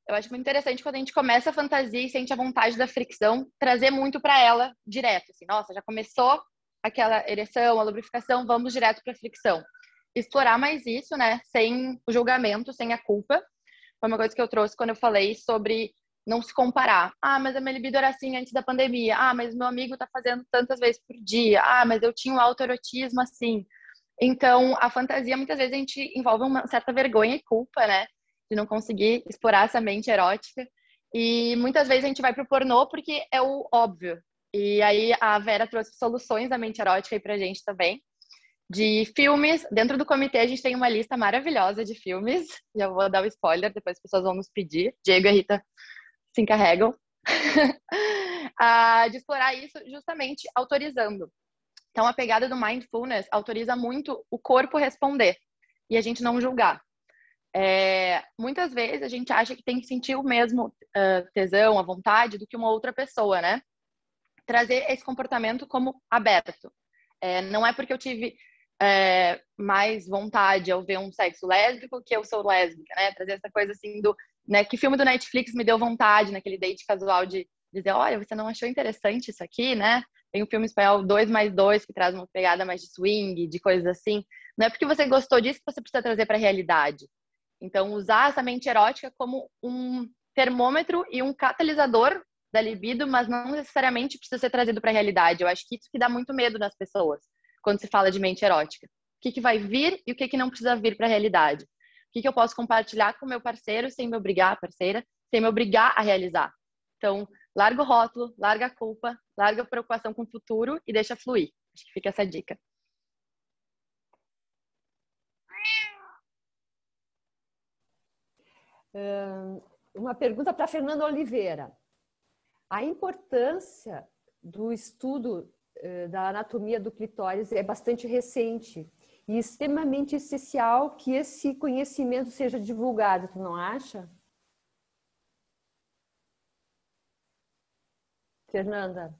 Eu acho muito interessante quando a gente começa a fantasia e sente a vontade da fricção, trazer muito para ela direto. Assim, nossa, já começou aquela ereção, a lubrificação, vamos direto para a fricção. Explorar mais isso, né? Sem o julgamento, sem a culpa. Foi uma coisa que eu trouxe quando eu falei sobre não se comparar. Ah, mas a minha libido era assim antes da pandemia. Ah, mas meu amigo tá fazendo tantas vezes por dia. Ah, mas eu tinha um autoerotismo assim. Então, a fantasia, muitas vezes, a gente envolve uma certa vergonha e culpa, né? De não conseguir explorar essa mente erótica. E muitas vezes a gente vai pro pornô porque é o óbvio. E aí a Vera trouxe soluções da mente erótica aí pra gente também. De filmes, dentro do comitê a gente tem uma lista maravilhosa de filmes, já vou dar o spoiler, depois as pessoas vão nos pedir, Diego e a Rita se encarregam, de explorar isso justamente autorizando. Então a pegada do mindfulness autoriza muito o corpo responder e a gente não julgar. Muitas vezes a gente acha que tem que sentir o mesmo tesão, a vontade do que uma outra pessoa, né? Trazer esse comportamento como aberto. Não é porque eu tive mais vontade ao ver um sexo lésbico que eu sou lésbica, né? Trazer essa coisa assim do, né? Que filme do Netflix me deu vontade naquele date casual de dizer, olha, você não achou interessante isso aqui, né? Tem um filme espanhol 2+2 que traz uma pegada mais de swing, de coisas assim. Não é porque você gostou disso que você precisa trazer para a realidade. Então, usar essa mente erótica como um termômetro e um catalisador da libido, mas não necessariamente precisa ser trazido para a realidade. Eu acho que isso que dá muito medo nas pessoas quando se fala de mente erótica. O que vai vir e o que não precisa vir para a realidade. O que eu posso compartilhar com o meu parceiro sem me obrigar, parceira, sem me obrigar a realizar. Então, larga o rótulo, larga a culpa, larga a preocupação com o futuro e deixa fluir. Acho que fica essa dica. Uma pergunta para Fernanda Oliveira. A importância do estudo da anatomia do clitóris é bastante recente e extremamente essencial que esse conhecimento seja divulgado, tu não acha? Fernanda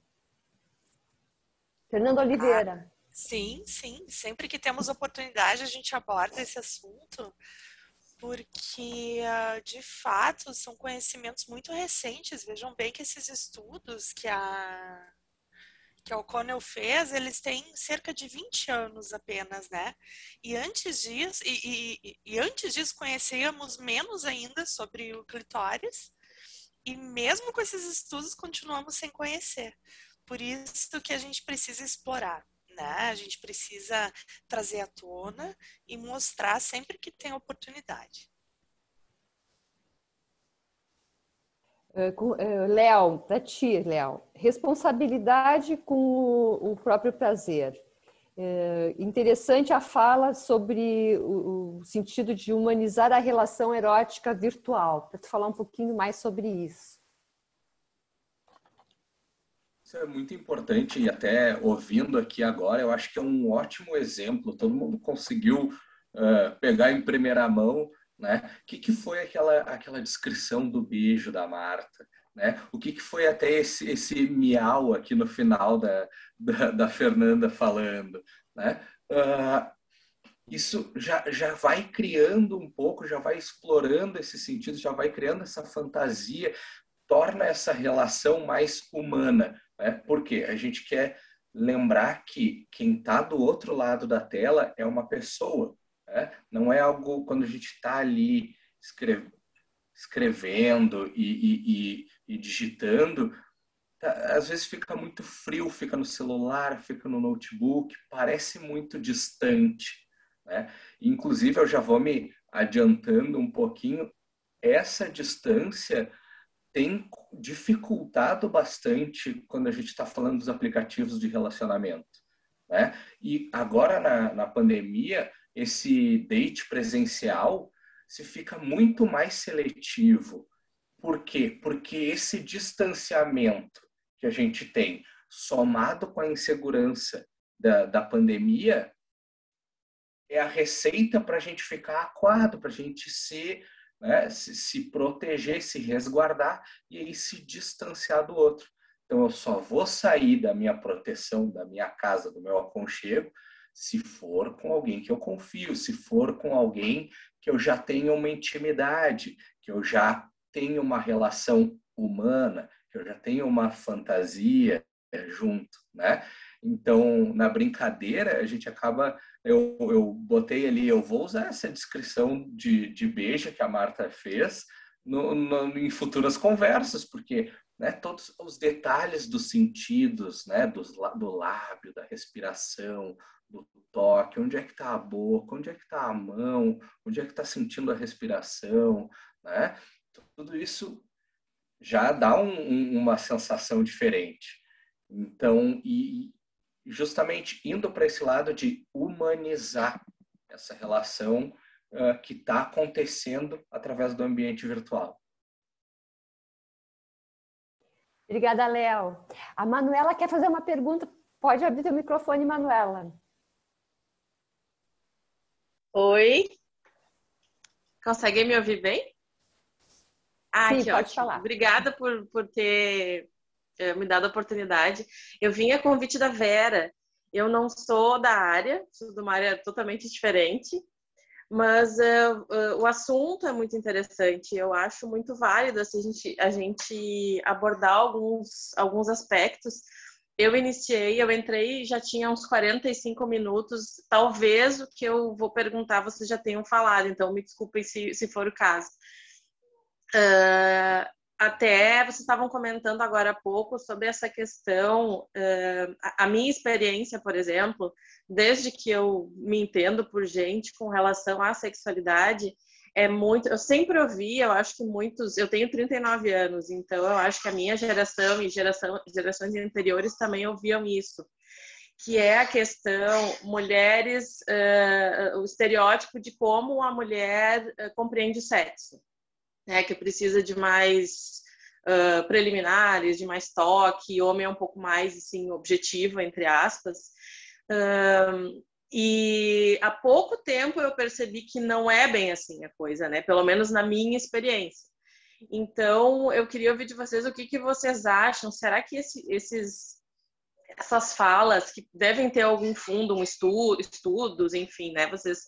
Oliveira. Sim. Sempre que temos oportunidade, a gente aborda esse assunto. porque, de fato, são conhecimentos muito recentes. Vejam bem que esses estudos que a O'Connell fez, eles têm cerca de 20 anos apenas, né? E antes disso conhecíamos menos ainda sobre o clitóris, e mesmo com esses estudos continuamos sem conhecer. Por isso que a gente precisa explorar, né? A gente precisa trazer à tona e mostrar sempre que tem oportunidade. Léo, para ti, Léo, responsabilidade com o próprio prazer. Interessante a fala sobre o sentido de humanizar a relação erótica virtual. Para tu falar um pouquinho mais sobre isso. Isso é muito importante e até ouvindo aqui agora, eu acho que é um ótimo exemplo. Todo mundo conseguiu pegar em primeira mão, né? O que foi aquela descrição do beijo da Marta, né? O que foi até esse miau aqui no final da Fernanda falando, né? Isso já vai criando um pouco, já vai explorando esse sentido, já vai criando essa fantasia, torna essa relação mais humana, né? Porque a gente quer lembrar que quem está do outro lado da tela é uma pessoa, né? Não é algo quando a gente está ali escrevendo e digitando, às vezes fica muito frio, fica no celular, fica no notebook, parece muito distante, né? Inclusive, eu já vou me adiantando um pouquinho, essa distância tem dificultado bastante quando a gente está falando dos aplicativos de relacionamento, né? E agora na pandemia, esse date presencial se fica muito mais seletivo. Por quê? Porque esse distanciamento que a gente tem, somado com a insegurança da pandemia, é a receita para a gente ficar aquado, para a gente se proteger, se resguardar e aí se distanciar do outro. Então, eu só vou sair da minha proteção, da minha casa, do meu aconchego, se for com alguém que eu confio, se for com alguém que eu já tenho uma intimidade, que eu já tenho uma relação humana, que eu já tenho uma fantasia junto, né? Então, na brincadeira, a gente acaba... Eu botei ali, eu vou usar essa descrição de beijo que a Marta fez em futuras conversas, porque, né, todos os detalhes dos sentidos, né, do lábio, da respiração, do toque, onde é que está a boca, onde é que está a mão, onde é que está sentindo a respiração, né? Tudo isso já dá uma sensação diferente. Então, e justamente indo para esse lado de humanizar essa relação que está acontecendo através do ambiente virtual. Obrigada, Léo. A Manuela quer fazer uma pergunta. Pode abrir teu microfone, Manuela. Oi. Consegue me ouvir bem? Sim, que pode ótimo. falar. Obrigada por ter me dado a oportunidade. Eu vim a convite da Vera. Eu não sou da área, sou de uma área totalmente diferente, mas o assunto é muito interessante. Eu acho muito válido assim, a gente abordar alguns aspectos. Eu entrei e já tinha uns 45 minutos. Talvez o que eu vou perguntar vocês já tenham falado, então me desculpem se for o caso. Até vocês estavam comentando agora há pouco sobre essa questão, a minha experiência, por exemplo, desde que eu me entendo por gente com relação à sexualidade, eu sempre ouvi, eu acho que eu tenho 39 anos, então eu acho que a minha geração e gerações anteriores também ouviam isso, que é a questão mulheres, o estereótipo de como a mulher compreende o sexo. Que precisa de mais preliminares, de mais toque, homem é um pouco mais assim, objetivo, entre aspas. E há pouco tempo eu percebi que não é bem assim a coisa, né? Pelo menos na minha experiência. Então, eu queria ouvir de vocês o que vocês acham. Será que essas falas, que devem ter algum fundo, estudos, enfim, né? Vocês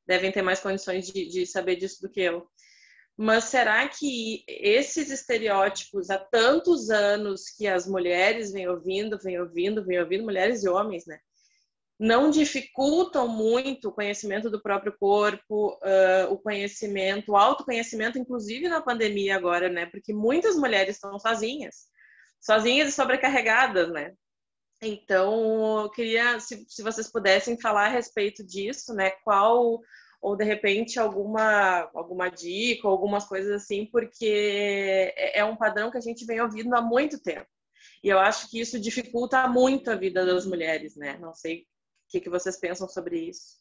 devem ter mais condições de saber disso do que eu. Mas será que esses estereótipos, há tantos anos que as mulheres vêm ouvindo, mulheres e homens, né? Não dificultam muito o conhecimento do próprio corpo, o conhecimento, o autoconhecimento, inclusive na pandemia agora, né? Porque muitas mulheres estão sozinhas e sobrecarregadas, né? Então, eu queria, se vocês pudessem falar a respeito disso, né? Ou de repente alguma dica, algumas coisas assim, porque é um padrão que a gente vem ouvindo há muito tempo. E eu acho que isso dificulta muito a vida das mulheres, né? Não sei o que vocês pensam sobre isso.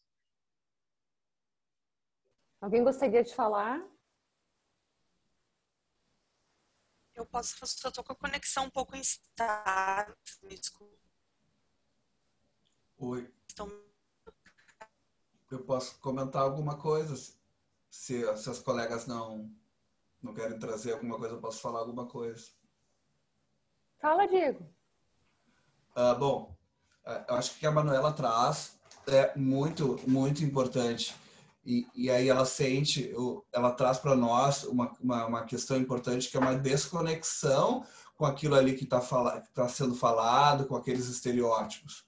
Alguém gostaria de falar? Eu posso, só estou com a conexão um pouco instável, me desculpa. Oi. Então... Eu posso comentar alguma coisa? Se as colegas não querem trazer alguma coisa, eu posso falar alguma coisa. Fala, Diego. Bom, eu acho que o que a Manuela traz é muito, muito importante. E aí ela traz para nós uma questão importante, que é uma desconexão com aquilo ali que está sendo falado, com aqueles estereótipos.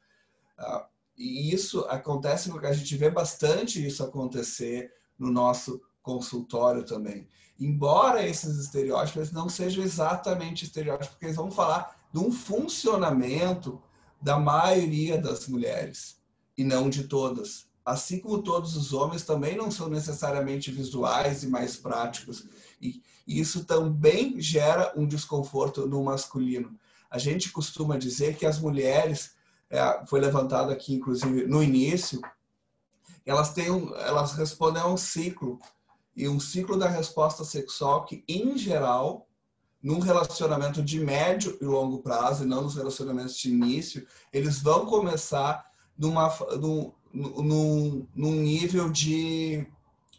E isso acontece, porque a gente vê bastante isso acontecer no nosso consultório também. Embora esses estereótipos não sejam exatamente estereótipos, porque eles vão falar de um funcionamento da maioria das mulheres, e não de todas. Assim como todos os homens também não são necessariamente visuais e mais práticos. E isso também gera um desconforto no masculino. A gente costuma dizer que as mulheres, foi levantado aqui, inclusive, no início, elas respondem a um ciclo, e um ciclo da resposta sexual que, em geral, num relacionamento de médio e longo prazo, e não nos relacionamentos de início, eles vão começar num nível de,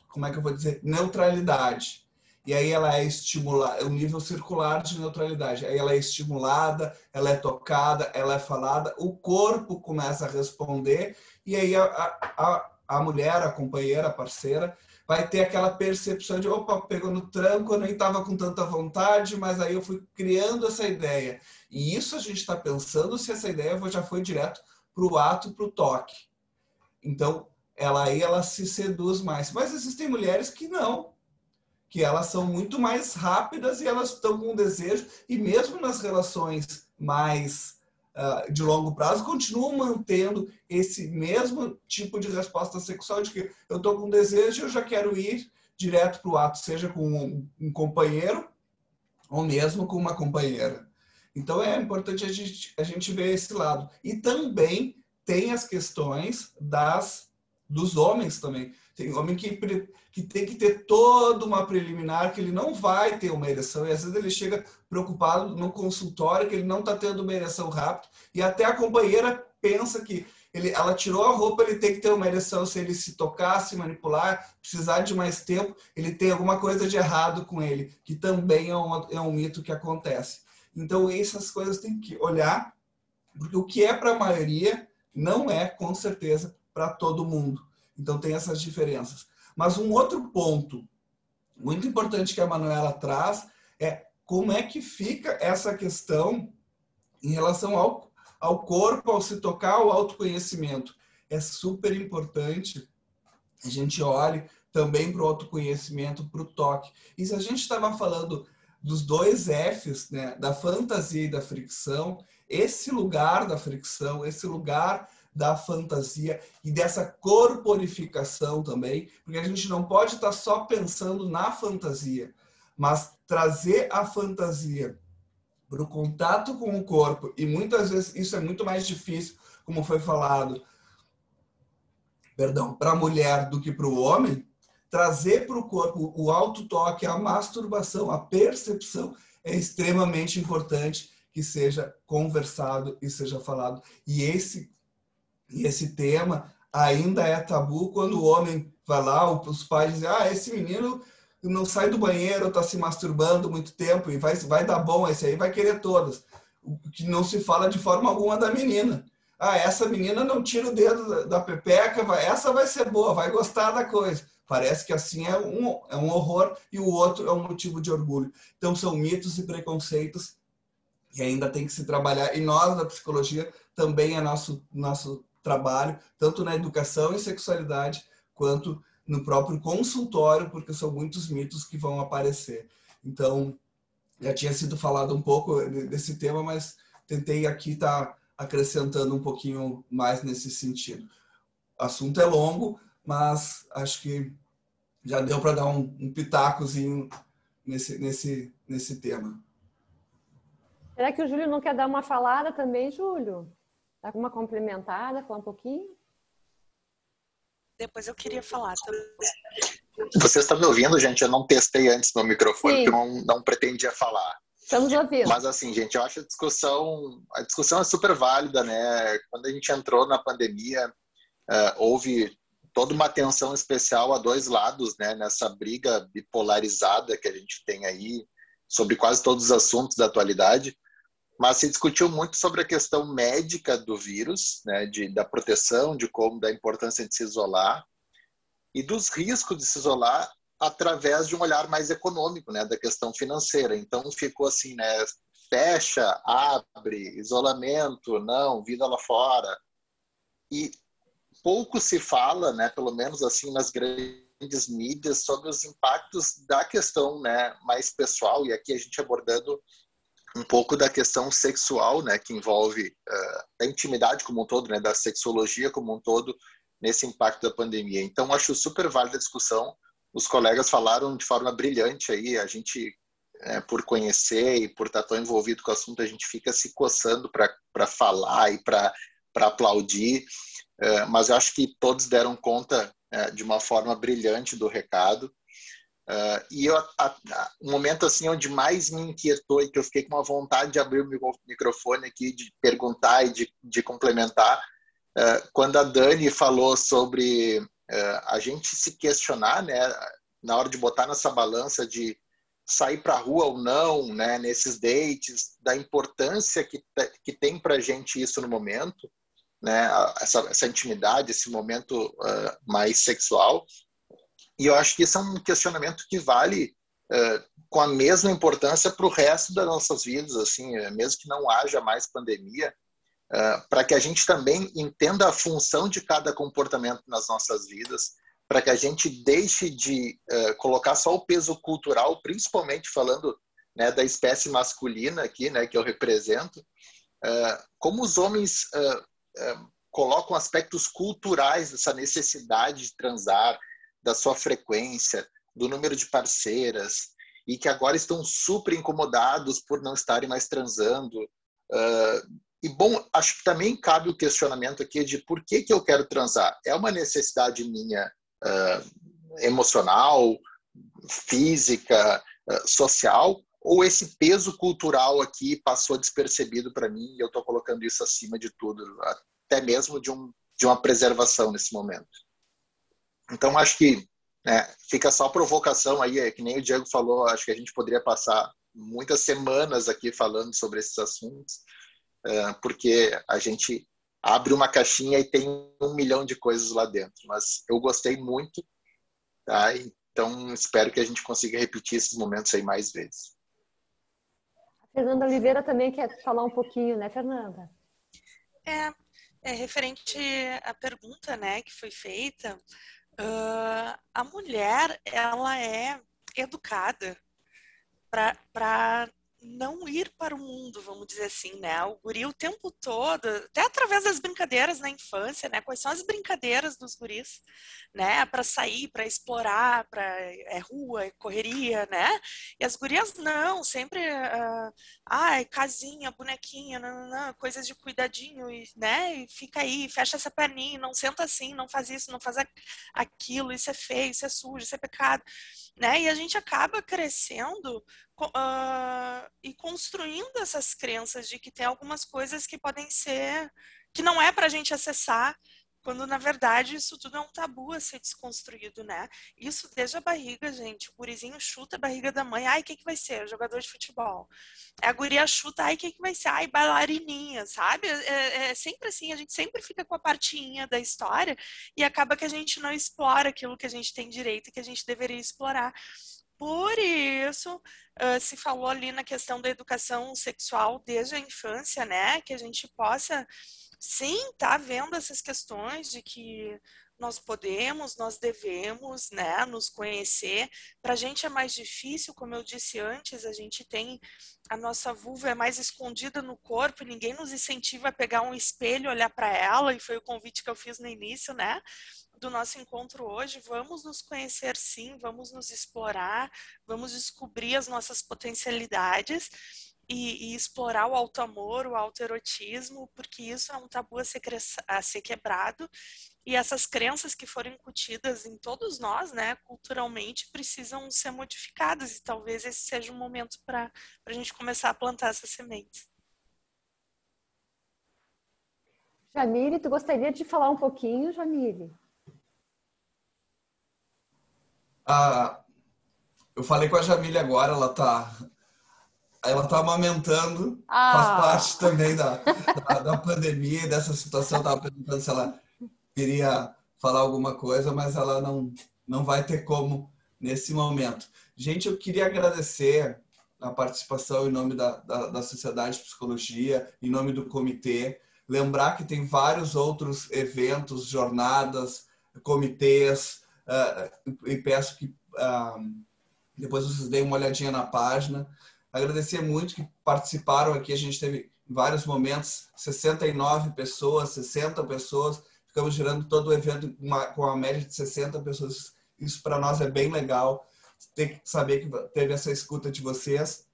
como é que eu vou dizer, neutralidade. E aí ela é estimulada, um nível circular de neutralidade. Aí ela é estimulada, ela é tocada, ela é falada, o corpo começa a responder, e aí a mulher, a companheira, a parceira, vai ter aquela percepção de, opa, pegou no tranco, eu nem estava com tanta vontade, mas aí eu fui criando essa ideia. E isso a gente está pensando se essa ideia já foi direto para o ato, para o toque. Então, ela se seduz mais. Mas existem mulheres que não, que elas são muito mais rápidas e elas estão com desejo, e mesmo nas relações mais de longo prazo, continuam mantendo esse mesmo tipo de resposta sexual, de que eu estou com desejo e eu já quero ir direto para o ato, seja com um companheiro ou mesmo com uma companheira. Então é importante a gente ver esse lado. E também tem as questões dos homens também. Tem homem que tem que ter toda uma preliminar, que ele não vai ter uma ereção, e às vezes ele chega preocupado no consultório que ele não está tendo uma ereção rápido, e até a companheira pensa que ela tirou a roupa, ele tem que ter uma ereção. Se ele se tocar, se manipular, precisar de mais tempo, ele tem alguma coisa de errado com ele, que também é um mito que acontece. Então essas coisas tem que olhar, porque o que é para a maioria não é, com certeza, para todo mundo. Então tem essas diferenças. Mas um outro ponto muito importante que a Manuela traz é como é que fica essa questão em relação ao corpo, ao se tocar, ao autoconhecimento. É super importante a gente olhe também para o autoconhecimento, para o toque. E se a gente estava falando dos 2 Fs, né, da fantasia e da fricção, esse lugar da fricção, esse lugar da fantasia e dessa corporificação também, porque a gente não pode estar só pensando na fantasia, mas trazer a fantasia para o contato com o corpo, e muitas vezes isso é muito mais difícil, como foi falado, para a mulher do que para o homem. Trazer para o corpo o autotoque, a masturbação, a percepção é extremamente importante que seja conversado e seja falado. E esse tema ainda é tabu quando o homem vai lá, os pais dizem, esse menino não sai do banheiro, está se masturbando muito tempo e vai dar bom, esse aí vai querer todas. O que não se fala de forma alguma da menina. essa menina não tira o dedo da pepeca, essa vai ser boa, vai gostar da coisa. Parece que assim é um horror e o outro é um motivo de orgulho. Então são mitos e preconceitos que ainda tem que se trabalhar. E nós, da psicologia, também é nosso trabalho, tanto na educação e sexualidade, quanto no próprio consultório, porque são muitos mitos que vão aparecer. Então, já tinha sido falado um pouco desse tema, mas tentei aqui estar acrescentando um pouquinho mais nesse sentido. O assunto é longo, mas acho que já deu para dar um pitacozinho nesse tema. Será que o Júlio não quer dar uma falada também, Júlio? Dá uma complementada, falar um pouquinho? Depois eu queria falar também. Vocês estão me ouvindo, gente? Eu não testei antes meu microfone, Sim. porque eu não pretendia falar. Estamos ouvindo. Mas assim, gente, eu acho a discussão é super válida, né? Quando a gente entrou na pandemia, houve toda uma atenção especial a dois lados, né? Nessa briga bipolarizada que a gente tem aí sobre quase todos os assuntos da atualidade. Mas se discutiu muito sobre a questão médica do vírus, né? Da proteção, da importância de se isolar e dos riscos de se isolar através de um olhar mais econômico, né, da questão financeira. Então ficou assim, né, fecha, abre, isolamento, não, vida lá fora. E pouco se fala, né, pelo menos assim nas grandes mídias, sobre os impactos da questão, né, mais pessoal, e aqui a gente abordando um pouco da questão sexual, né, que envolve a intimidade como um todo, né, da sexologia como um todo, nesse impacto da pandemia. Então, acho super válida a discussão. Os colegas falaram de forma brilhante aí, a gente, por conhecer e por estar tão envolvido com o assunto, a gente fica se coçando para falar e para aplaudir, mas eu acho que todos deram conta de uma forma brilhante do recado. E um momento assim onde mais me inquietou e que eu fiquei com uma vontade de abrir o microfone aqui, de perguntar e de complementar, quando a Dani falou sobre a gente se questionar, né, na hora de botar nessa balança de sair para a rua ou não, né, nesses dates, da importância que tem para a gente isso no momento, né, essa intimidade, esse momento mais sexual. E eu acho que isso é um questionamento que vale com a mesma importância para o resto das nossas vidas, assim, mesmo que não haja mais pandemia, para que a gente também entenda a função de cada comportamento nas nossas vidas, para que a gente deixe de colocar só o peso cultural, principalmente falando, né, da espécie masculina aqui, né, que eu represento, como os homens colocam aspectos culturais dessa necessidade de transar, da sua frequência, do número de parceiras, e que agora estão super incomodados por não estarem mais transando. E, bom, acho que também cabe o questionamento aqui de por que eu quero transar. É uma necessidade minha emocional, física, social, ou esse peso cultural aqui passou despercebido para mim e eu estou colocando isso acima de tudo, até mesmo de uma preservação nesse momento. Então, acho que fica só provocação aí, que nem o Diego falou, acho que a gente poderia passar muitas semanas aqui falando sobre esses assuntos, porque a gente abre uma caixinha e tem 1 milhão de coisas lá dentro. Mas eu gostei muito, tá? Então espero que a gente consiga repetir esses momentos aí mais vezes. A Fernanda Oliveira também quer falar um pouquinho, né, Fernanda? Referente à pergunta, né, que foi feita, a mulher, ela é educada para não ir para o mundo, vamos dizer assim, né? O guri o tempo todo, até através das brincadeiras na infância, né? Quais são as brincadeiras dos guris, né? Para sair, para explorar, rua, correria, né? E as gurias não, sempre, casinha, bonequinha, não, coisas de cuidadinho, né? E fica aí, fecha essa perninha, não senta assim, não faz isso, não faz aquilo, isso é feio, isso é sujo, isso é pecado, né? E a gente acaba crescendo e construindo essas crenças de que tem algumas coisas que podem ser, que não é para a gente acessar, quando na verdade isso tudo é um tabu a ser desconstruído, né? Isso desde a barriga, gente. O gurizinho chuta a barriga da mãe, ai, o que vai ser? Jogador de futebol. A guria chuta, ai, o que vai ser? Ai, bailarininha, sabe? É sempre assim, a gente sempre fica com a partinha da história e acaba que a gente não explora aquilo que a gente tem direito e que a gente deveria explorar. Por isso, se falou ali na questão da educação sexual desde a infância, né? Que a gente possa, sim, estar vendo essas questões de que nós podemos, nós devemos, né, nos conhecer. Para a gente é mais difícil, como eu disse antes, a gente tem a nossa vulva é mais escondida no corpo e ninguém nos incentiva a pegar um espelho, olhar para ela, e foi o convite que eu fiz no início, né? Do nosso encontro hoje. Vamos nos conhecer, sim, vamos nos explorar, vamos descobrir as nossas potencialidades e explorar o autoamor, o autoerotismo, porque isso é um tabu a ser quebrado, e essas crenças que foram incutidas em todos nós, né, culturalmente, precisam ser modificadas, e talvez esse seja um momento para a gente começar a plantar essas sementes. Jamile, tu gostaria de falar um pouquinho, Jamile? Eu falei com a Jamile agora, ela tá amamentando, faz parte também da pandemia e dessa situação. Estava perguntando se ela queria falar alguma coisa, mas ela não vai ter como nesse momento. Gente, eu queria agradecer a participação em nome da Sociedade de Psicologia, em nome do comitê. Lembrar que tem vários outros eventos, jornadas, comitês, e peço que depois vocês deem uma olhadinha na página. Agradecer muito que participaram aqui. A gente teve em vários momentos 69 pessoas, 60 pessoas. Ficamos girando todo o evento com a média de 60 pessoas. Isso para nós é bem legal. Tem que saber que teve essa escuta de vocês.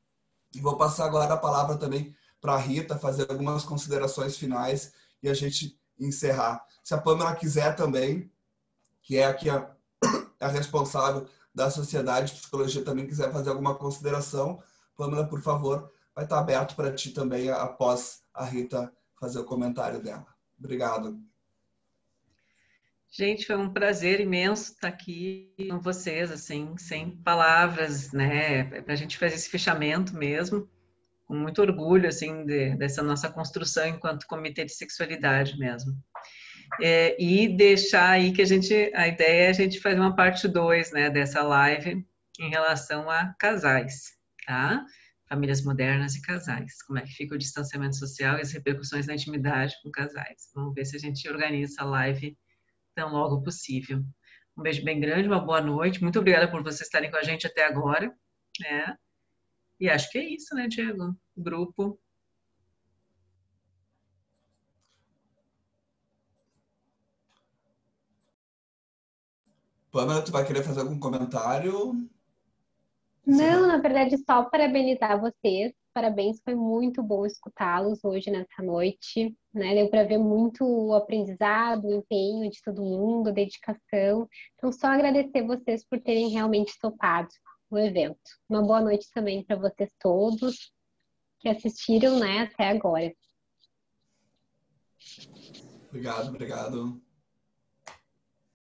E vou passar agora a palavra também para a Rita fazer algumas considerações finais e a gente encerrar. Se a Pâmela quiser também, que é aqui a responsável da Sociedade de Psicologia, também quiser fazer alguma consideração, Pâmela, por favor, vai estar aberto para ti também após a Rita fazer o comentário dela. Obrigado. Gente, foi um prazer imenso estar aqui com vocês, assim, sem palavras, né? Para a gente fazer esse fechamento mesmo, com muito orgulho, assim, dessa nossa construção enquanto comitê de sexualidade mesmo. E deixar aí que a ideia é a gente fazer uma parte 2, né, dessa live em relação a casais, tá? Famílias modernas e casais. Como é que fica o distanciamento social e as repercussões na intimidade com casais. Vamos ver se a gente organiza essa live tão logo possível. Um beijo bem grande, uma boa noite. Muito obrigada por vocês estarem com a gente até agora, né? E acho que é isso, né, Diego? Grupo. Pâmela, tu vai querer fazer algum comentário? Não, na verdade, só parabenizar vocês. Parabéns, foi muito bom escutá-los hoje nessa noite, né? Deu para ver muito o aprendizado, o empenho de todo mundo, a dedicação. Então, só agradecer vocês por terem realmente topado o evento. Uma boa noite também para vocês todos que assistiram, né, até agora. Obrigado.